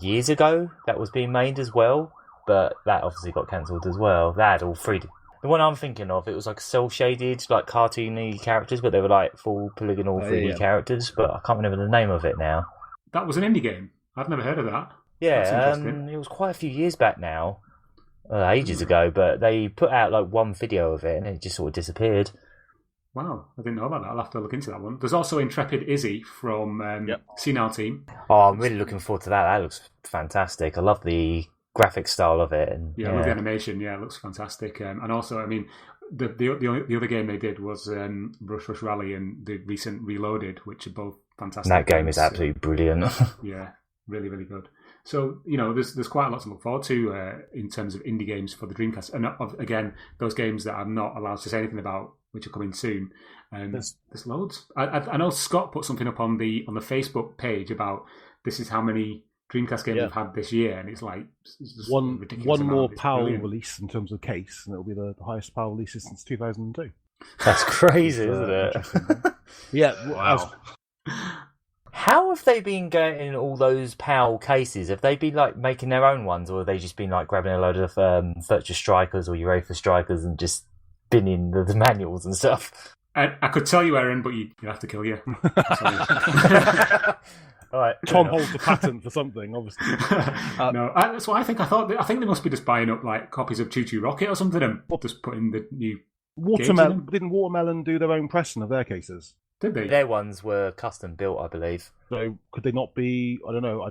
S8: years ago that was being made as well, but that obviously got cancelled as well. That had all 3D. The one I'm thinking of, it was cel shaded, cartoony characters, but they were full polygonal 3D characters. But I can't remember the name of it now.
S5: That was an indie game. I've never heard of that.
S8: Yeah, it was quite a few years back now, ages ago. But they put out one video of it, and it just sort of disappeared.
S5: Wow, I didn't know about that. I'll have to look into that one. There's also Intrepid Izzy from Senile Team.
S8: Oh, I'm really looking forward to that. That looks fantastic. I love the graphic style of it. And
S5: I love the animation. Yeah, it looks fantastic. And also, I mean, the other game they did was Rush Rally and the recent Reloaded, which are both fantastic.
S8: And that game is absolutely brilliant.
S5: Yeah, really, really good. So, there's quite a lot to look forward to in terms of indie games for the Dreamcast. And again, those games that I'm not allowed to say anything about, which are coming soon. There's loads. I know Scott put something up on the Facebook page about this is how many Dreamcast games we've had this year, and it's just ridiculous.
S6: One more PAL release in terms of case, and it'll be the highest PAL releases since 2002.
S8: That's crazy, isn't it?
S6: Yeah.
S7: Wow.
S8: How have they been getting all those PAL cases? Have they been making their own ones, or have they just been grabbing a load of Virtua Strikers or UEFA Strikers and just binning the manuals and stuff?
S5: I could tell you, Aaron, but you'd have to kill you.
S8: All right.
S6: Tom holds the patent for something, obviously.
S5: No, that's what I think. I think they must be just buying up copies of Choo Choo Rocket or something and just putting the new.
S6: Didn't Watermelon do their own pressing of their cases?
S5: Did they?
S8: Their ones were custom built, I believe.
S6: So could they not be? I don't know. I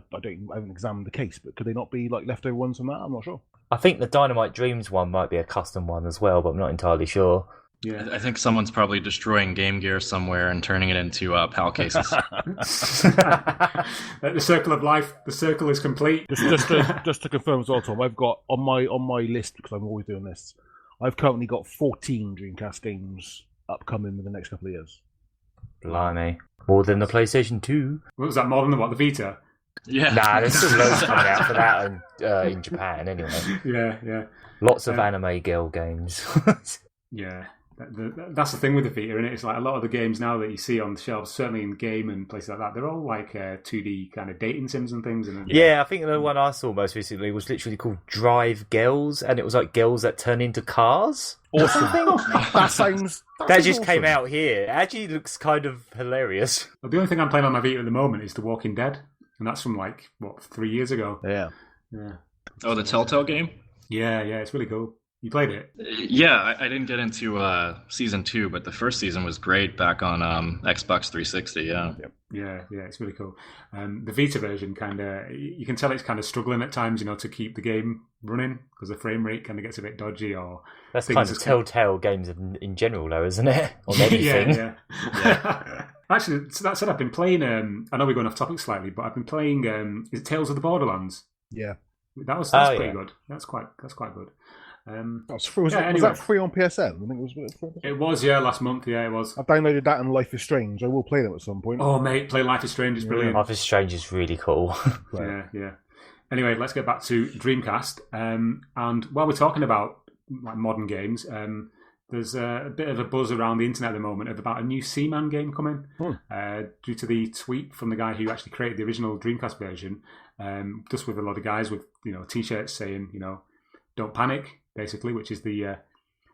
S6: haven't examined the case, but could they not be leftover ones from that? I'm not sure.
S8: I think the Dynamite Dreams one might be a custom one as well, but I'm not entirely sure.
S5: Yeah,
S7: I think someone's probably destroying Game Gear somewhere and turning it into PAL cases.
S5: The circle of life. The circle is complete.
S6: Just to confirm as well, Tom, I've got on my list, because I'm always doing this. I've currently got 14 Dreamcast games upcoming in the next couple of years.
S8: Blimey, more than the PlayStation 2.
S5: What was that? More than the Vita?
S7: Yeah.
S8: Nah, there's still loads coming out for that in Japan anyway.
S5: Yeah.
S8: Lots of anime girl games.
S5: Yeah. That's the thing with the Vita, isn't it? It's like a lot of the games now that you see on the shelves, certainly in Game and places like that, they're all like 2D kind of dating sims and things. And
S8: yeah, I think the one I saw most recently was literally called Drive Girls, and it was like girls that turn into cars.
S6: Awesome. that sounds
S8: just
S6: awesome.
S8: came out here. It actually looks kind of hilarious.
S5: Well, the only thing I'm playing on my Vita at the moment is The Walking Dead, and that's from 3 years ago.
S6: Yeah.
S7: Oh, the Telltale game?
S5: Yeah, it's really cool. You played it?
S7: Yeah, I didn't get into season 2, but the first season was great back on Xbox 360. Yeah.
S5: Yeah, it's really cool. The Vita version you can tell it's kind of struggling at times, to keep the game running because the frame rate kind of gets a bit dodgy. Or
S8: that's kind of Telltale games in general, though, isn't it? On anything.
S5: yeah. Actually, that said, I've been playing. I know we're going off topic slightly, but I've been playing. Is it Tales of the Borderlands?
S6: Yeah.
S5: That's pretty good. That's quite good.
S6: Was that free on PSN? I think it was free.
S5: It was, yeah, last month. Yeah, it was.
S6: I've downloaded that and Life is Strange. I will play them at some point.
S5: Oh, mate, play Life is Strange. It's brilliant.
S8: Life is Strange is really cool.
S5: Yeah. Anyway, let's get back to Dreamcast. And while we're talking about modern games, there's a bit of a buzz around the internet at the moment about a new Seaman game coming, due to the tweet from the guy who actually created the original Dreamcast version, just with a lot of guys with t-shirts saying "Don't panic," basically, which is the.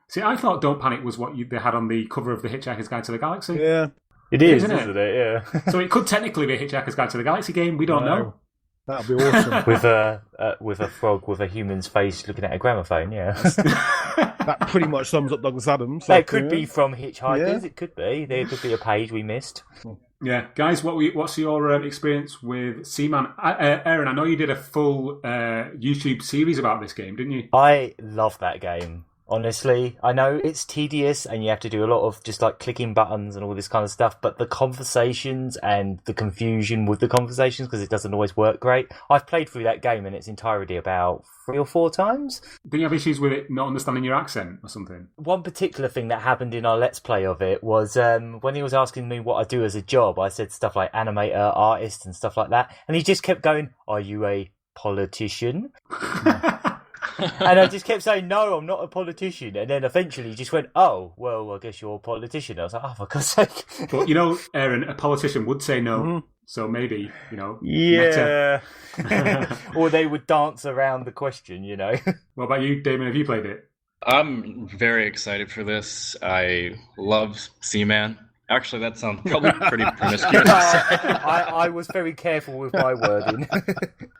S5: See, I thought "Don't panic" was what they had on the cover of the Hitchhiker's Guide to the Galaxy.
S6: Yeah,
S8: it is, isn't it? Yeah.
S5: So it could technically be a Hitchhiker's Guide to the Galaxy game. We don't know.
S6: That'd be awesome.
S8: with a frog with a human's face looking at a gramophone. Yeah.
S6: That pretty much sums up Douglas Adams.
S8: That could be from Hitchhikers. Yeah. It could be. There could be a page we missed.
S5: Yeah, guys, what's your experience with Seaman? Aaron, I know you did a full YouTube series about this game, didn't you?
S8: I love that game. Honestly, I know it's tedious and you have to do a lot of just clicking buttons and all this kind of stuff, but the conversations and the confusion with the conversations, because it doesn't always work great. I've played through that game in its entirety about 3 or 4 times.
S5: Didn't you have issues with it not understanding your accent or something?
S8: One particular thing that happened in our Let's Play of it was when he was asking me what I do as a job, I said stuff like animator, artist and stuff like that, and he just kept going, "Are you a politician?" And I just kept saying, "No, I'm not a politician." And then eventually he just went, "Oh, well, I guess you're a politician." I was like, "Oh, for God's sake."
S5: But, Aaron, a politician would say no. Mm-hmm. So maybe,
S8: Yeah. Or they would dance around the question,
S5: What about you, Damon? Have you played it?
S7: I'm very excited for this. I love Seaman. Actually, that sounds probably pretty promiscuous.
S8: I was very careful with my wording.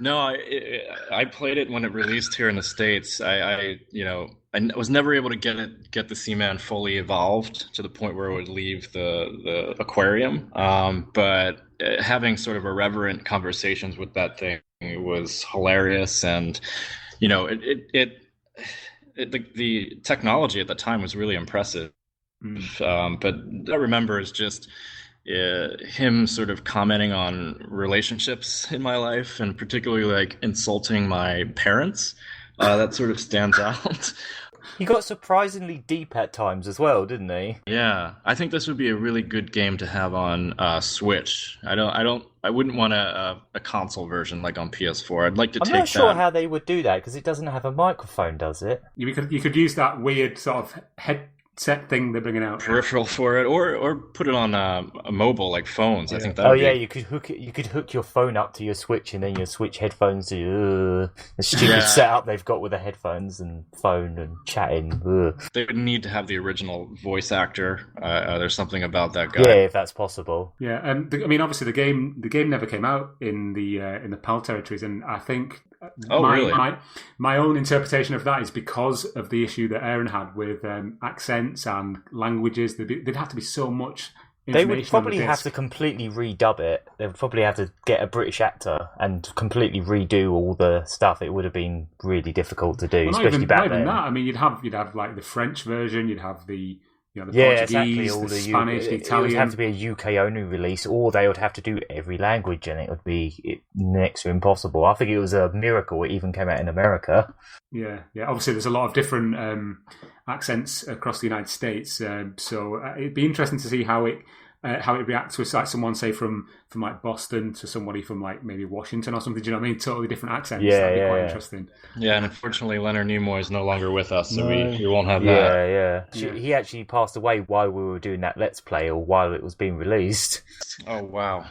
S7: No, I played it when it released here in the States. I was never able to get the Seaman fully evolved to the point where it would leave the aquarium. But having sort of irreverent conversations with that thing was hilarious, and the technology at the time was really impressive. But I remember is just him sort of commenting on relationships in my life, and particularly insulting my parents. That sort of stands out.
S8: He got surprisingly deep at times as well, didn't he?
S7: Yeah, I think this would be a really good game to have on Switch. I wouldn't want a console version like on PS4. I'd like to take that. I'm
S8: not sure how they would do that because it doesn't have a microphone, does it?
S5: You could use that weird sort of headset thing they're bringing out,
S7: peripheral for it, or put it on a mobile like phones. Yeah. I think that.
S8: You could hook it. You could hook your phone up to your Switch, and then your Switch headphones. The stupid setup they've got with the headphones and phone and chatting.
S7: They would need to have the original voice actor. There's something about that guy.
S8: Yeah, if that's possible.
S5: Yeah, and obviously the game never came out in the PAL territories, and I think.
S7: Really?
S5: My own interpretation of that is because of the issue that Aaron had with accents and languages. There'd have to be so much information.
S8: They would probably have to completely redub it. They would probably have to get a British actor and completely redo all the stuff. It would have been really difficult to do, especially back then.
S5: Not even that. You'd have like the French version. You'd have the Portuguese,
S8: exactly.
S5: the Spanish, the Italian.
S8: It would have to be a UK only release, or they would have to do every language, and it would be next to impossible. I think it was a miracle it even came out in America.
S5: Yeah. Obviously, there's a lot of different accents across the United States, so it'd be interesting to see how how it reacts to like someone say from like Boston to somebody from like maybe Washington or something. Do you know what I mean? Totally different accents.
S8: Yeah,
S5: That'd be quite interesting.
S7: Yeah, and unfortunately, Leonard Nimoy is no longer with us, so we won't have that.
S8: Yeah. He actually passed away while we were doing that Let's Play, or while it was being released.
S7: Oh, wow.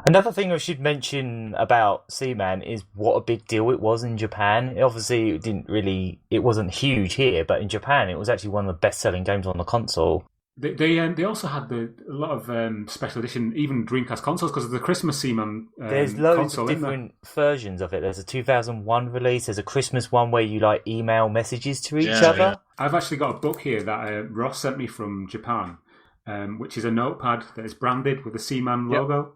S8: Another thing I should mention about Seaman is what a big deal it was in Japan. Obviously, it wasn't huge here, but in Japan, it was actually one of the best-selling games on the console.
S5: They also had a lot of special edition, even Dreamcast consoles, because of the Christmas Seaman
S8: There's loads of different versions of it. There's a 2001 release. There's a Christmas one where you like email messages to each other.
S5: Yeah. I've actually got a book here that Ross sent me from Japan, which is a notepad that is branded with the Seaman logo.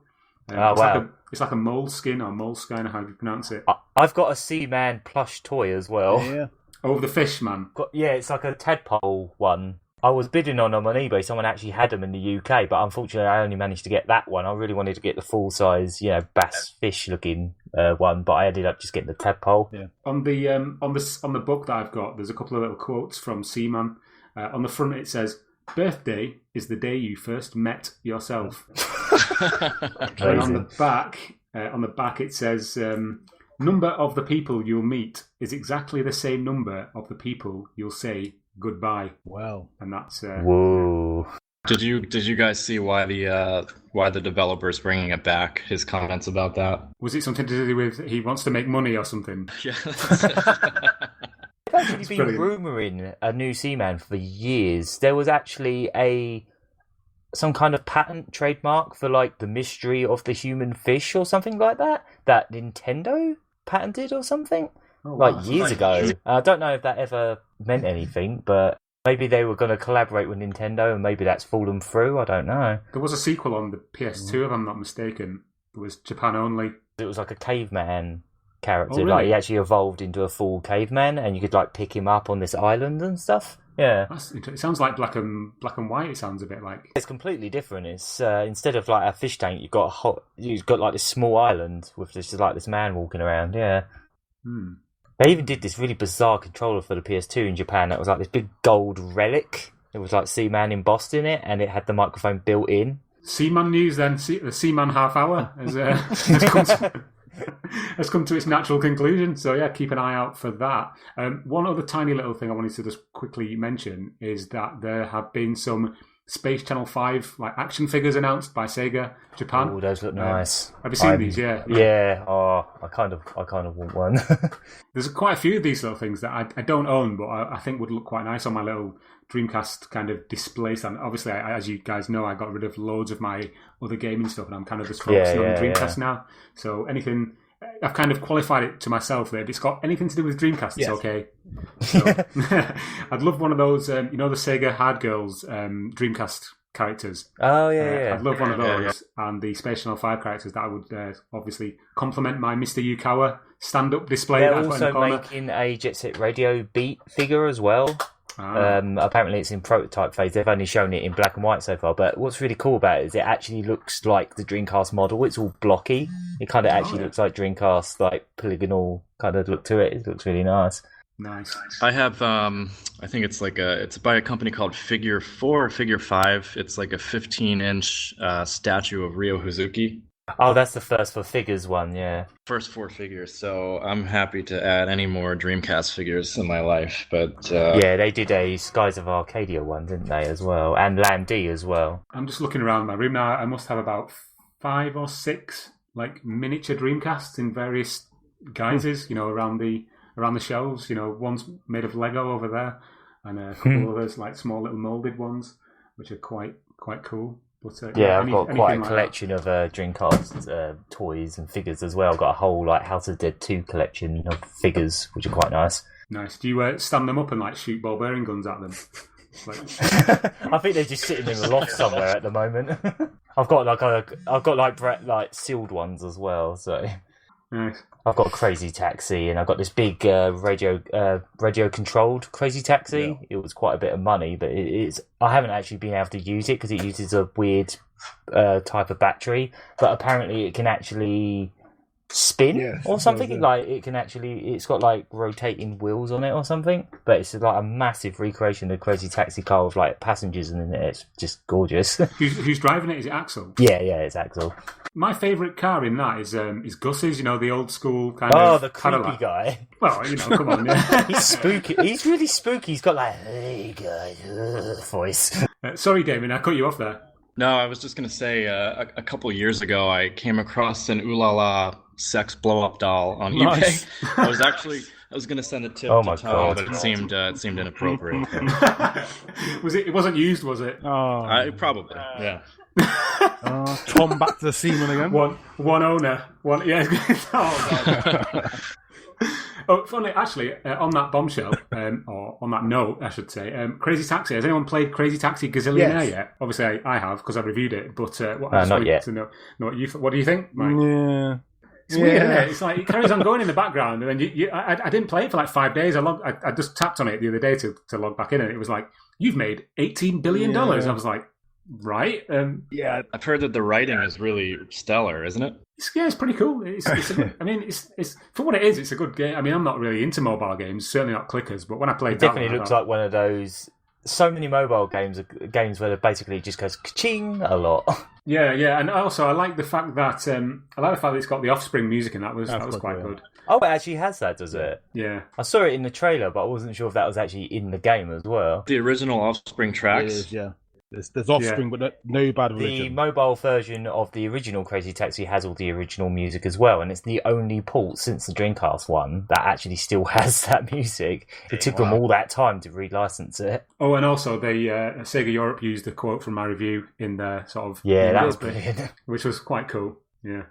S5: It's like a moleskin or moleskine, how do you pronounce it?
S8: I've got a Seaman plush toy as well.
S6: Yeah.
S5: Oh, the fish man.
S8: It's like a tadpole one. I was bidding on them on eBay. Someone actually had them in the UK, but unfortunately, I only managed to get that one. I really wanted to get the full size, bass fish looking one, but I ended up just getting the tadpole.
S5: Yeah. On the book that I've got, there's a couple of little quotes from Seaman. On the front, it says, "Birthday is the day you first met yourself." And on the back, it says, "Number of the people you'll meet is exactly the same number of the people you'll say goodbye."
S6: Wow.
S5: And that's
S8: whoa.
S7: Did you guys see why the developer's bringing it back? His comments about that.
S5: Was it something to do with he wants to make money or something?
S7: Yeah.
S8: They've actually been rumouring a new Seaman for years. There was actually some kind of patent trademark for like the mystery of the human fish or something like that Nintendo patented or something years ago. I don't know if that ever meant anything, but maybe they were going to collaborate with Nintendo and maybe that's fallen through. I don't know.
S5: There was a sequel on the PS2 if I'm not mistaken. It was Japan only.
S8: It was like a caveman character.
S5: Oh, really?
S8: Like he actually evolved into a full caveman and you could like pick him up on this island and stuff. Yeah.
S5: It sounds like black and white. It sounds a bit like.
S8: It's completely different. It's instead of like a fish tank, you've got like this small island with this man walking around. Yeah. They even did this really bizarre controller for the PS2 in Japan that was like this big gold relic. It was like Seaman embossed in it, and it had the microphone built in.
S5: Seaman news then. The Seaman half hour has come to its natural conclusion. So yeah, keep an eye out for that. One other tiny little thing I wanted to just quickly mention is that there have been some Space Channel 5 like action figures announced by Sega Japan.
S8: Oh, those look nice.
S5: Have you seen these? Yeah.
S8: Yeah. Oh, I kind of want one.
S5: There's quite a few of these little things that I don't own, but I think would look quite nice on my little Dreamcast kind of display stand. Obviously, as you guys know, I got rid of loads of my other gaming stuff, and I'm kind of just focusing on the Dreamcast now. So anything, I've kind of qualified it to myself that if it's got anything to do with Dreamcast, it's okay. So, I'd love one of those, the Sega Hard Girls Dreamcast characters.
S8: Oh, yeah.
S5: I'd love one of those. And the Space Channel 5 characters that would obviously complement my Mr. Yukawa stand-up display.
S8: They're
S5: that I've got in the
S8: also
S5: corner.
S8: making a Jet Set Radio Beat figure as well. Apparently it's in prototype phase. They've only shown it in black and white so far, but what's really cool about it is it actually looks like the Dreamcast model. It's all blocky. It kind of actually looks like Dreamcast, like polygonal kind of look to it. It looks really nice.
S5: Nice.
S7: I have I think it's it's by a company called Figure 4 or Figure 5. It's like a 15-inch statue of Ryo Hazuki.
S8: Oh, that's the first for figures one, yeah.
S7: First 4 figures, so I'm happy to add any more Dreamcast figures in my life. But
S8: yeah, they did a Skies of Arcadia one, didn't they, as well? And Land D as well.
S5: I'm just looking around my room now. I must have about 5 or 6 like miniature Dreamcasts in various guises, around the shelves. One's made of Lego over there, and a couple others like small little molded ones, which are quite cool. But,
S8: I've got quite a collection of Dreamcast toys and figures as well. I've got a whole House of Dead 2 collection of figures, which are quite nice.
S5: Nice. Do you stand them up and shoot ball bearing guns at them?
S8: I think they're just sitting in the loft somewhere at the moment. I've got sealed ones as well. So
S5: nice.
S8: I've got a Crazy Taxi, and I've got this big radio controlled Crazy Taxi. Yeah. It was quite a bit of money, but I haven't actually been able to use it because it uses a weird type of battery. But apparently, it can actually spin or something. Like it can actually, it's got like rotating wheels on it or something. But it's like a massive recreation of Crazy Taxi car with like passengers in it. It's just gorgeous.
S5: Who's driving it? Is it Axel?
S8: Yeah, it's Axel.
S5: My favourite car in that is Gus's. You know, the old school kind of.
S8: Oh, the creepy
S5: Cadillac
S8: guy.
S5: Well, you know, come on. Yeah.
S8: He's spooky. He's really spooky. He's got like hey guys voice.
S5: Sorry, Damon, I cut you off there.
S7: No, I was just going to say, a couple years ago, I came across an Ooh La La sex blow-up doll on eBay. I was going to send a tip to Tom,
S8: God.
S7: but it seemed inappropriate.
S5: It wasn't used, was it?
S7: Probably, yeah.
S6: Tom back to the Seaman again.
S5: One owner. One, yeah. Oh, funny, actually, on that bombshell, or on that note, I should say, Crazy Taxi. Has anyone played Crazy Taxi Gazillionaire yet? Obviously, I have, because I reviewed it, but
S8: not yet.
S5: To know what do you think, Mike?
S6: Yeah.
S5: It's weird, isn't it? It's like it carries on going in the background, and then I didn't play it for like 5 days. I just tapped on it the other day to log back in, and it was like, you've made $18 billion. I was like, right?
S6: Yeah.
S7: I've heard that the writing is really stellar, isn't it?
S5: It's pretty cool. It's for what it is. It's a good game. I mean, I'm not really into mobile games, certainly not clickers. But when I played,
S8: it definitely looks like one of those. So many mobile games are games where it basically just goes ka-ching a lot.
S5: Yeah, and also I like the fact that it's got the Offspring music, and that was quite good.
S8: Oh, it actually has that, does it?
S5: Yeah,
S8: I saw it in the trailer, but I wasn't sure if that was actually in the game as well.
S7: The original Offspring tracks.
S6: It is, yeah. There's Offspring, but no Bad Religion.
S8: The mobile version of the original Crazy Taxi has all the original music as well, and it's the only port since the Dreamcast one that actually still has that music. It took them all that time to relicense it.
S5: Oh, and also Sega Europe used a quote from my review in their sort of
S8: that was brilliant,
S5: which was quite cool. Yeah.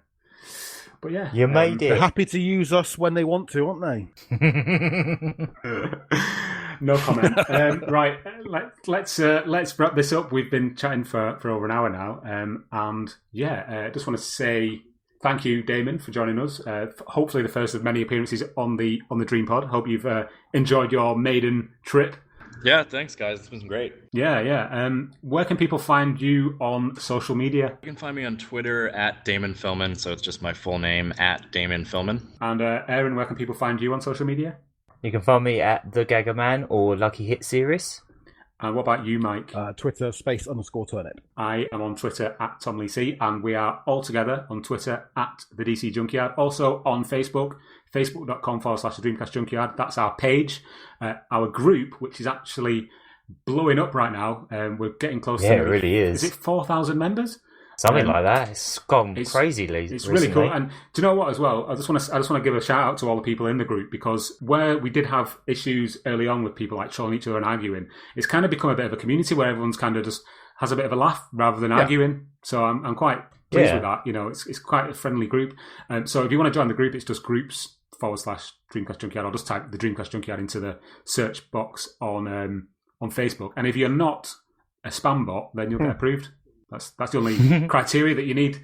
S5: But yeah,
S8: you made it.
S6: They're happy to use us when they want to, aren't they?
S5: No comment. Right, let's wrap this up. We've been chatting for over an hour now, and just want to say thank you, Damon, for joining us. Hopefully, the first of many appearances on the DreamPod. Hope you've enjoyed your maiden trip.
S7: Yeah, thanks, guys. It's been great.
S5: Yeah. Where can people find you on social media?
S7: You can find me on Twitter at Damon Filman, so it's just my full name, at Damon Filman.
S5: And Aaron, where can people find you on social media?
S8: You can find me at The Gagger Man or Lucky Hit Series.
S5: And what about you, Mike?
S6: Twitter, /_turnip.
S5: I am on Twitter at Tom Lee C, and we are all together on Twitter at the DC Junkyard. Also on Facebook, facebook.com/the Dreamcast Junkyard. That's our page. Our group, which is actually blowing up right now. We're getting close to...
S8: Yeah, it really is.
S5: Is it 4,000 members?
S8: Something like that. It's gone crazy lately.
S5: It's really cool. And do you know what as well? I just want to give a shout out to all the people in the group, because where we did have issues early on with people like trolling each other and arguing, it's kind of become a bit of a community where everyone's kind of just has a bit of a laugh rather than arguing. So I'm quite pleased with that. You know, it's quite a friendly group. So if you want to join the group, it's just groups/Dreamcast Junkyard, or just type the Dreamcast Junkyard into the search box on Facebook. And if you're not a spam bot, then you'll get approved. That's the only criteria that you need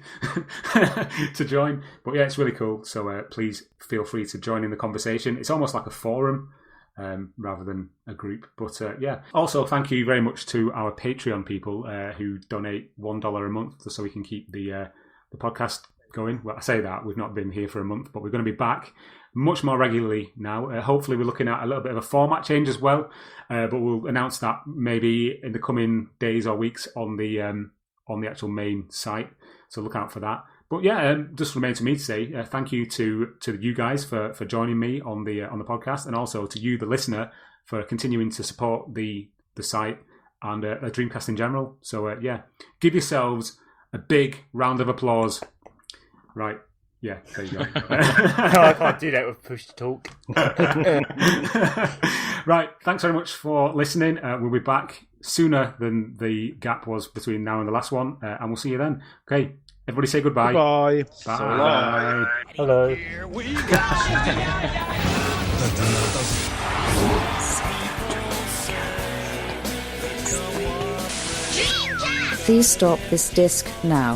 S5: to join. But yeah, it's really cool. So please feel free to join in the conversation. It's almost like a forum rather than a group. But yeah. Also, thank you very much to our Patreon people who donate $1 a month so we can keep the podcast going. Well, I say that we've not been here for a month, but we're going to be back much more regularly now. Hopefully, we're looking at a little bit of a format change as well. But we'll announce that maybe in the coming days or weeks on the actual main site, so look out for that. But yeah, just remains for me to say thank you to you guys for joining me on the podcast, and also to you, the listener, for continuing to support the site and Dreamcast in general. So yeah, give yourselves a big round of applause. Right, yeah, there you go.
S8: No, I can't do that with push to talk.
S5: Right, thanks very much for listening. We'll be back sooner than the gap was between now and the last one, and we'll see you then. Okay, everybody say goodbye.
S6: Bye.
S5: Bye.
S7: So long.
S8: Hello.
S4: Here we go.
S1: Please stop this disc now.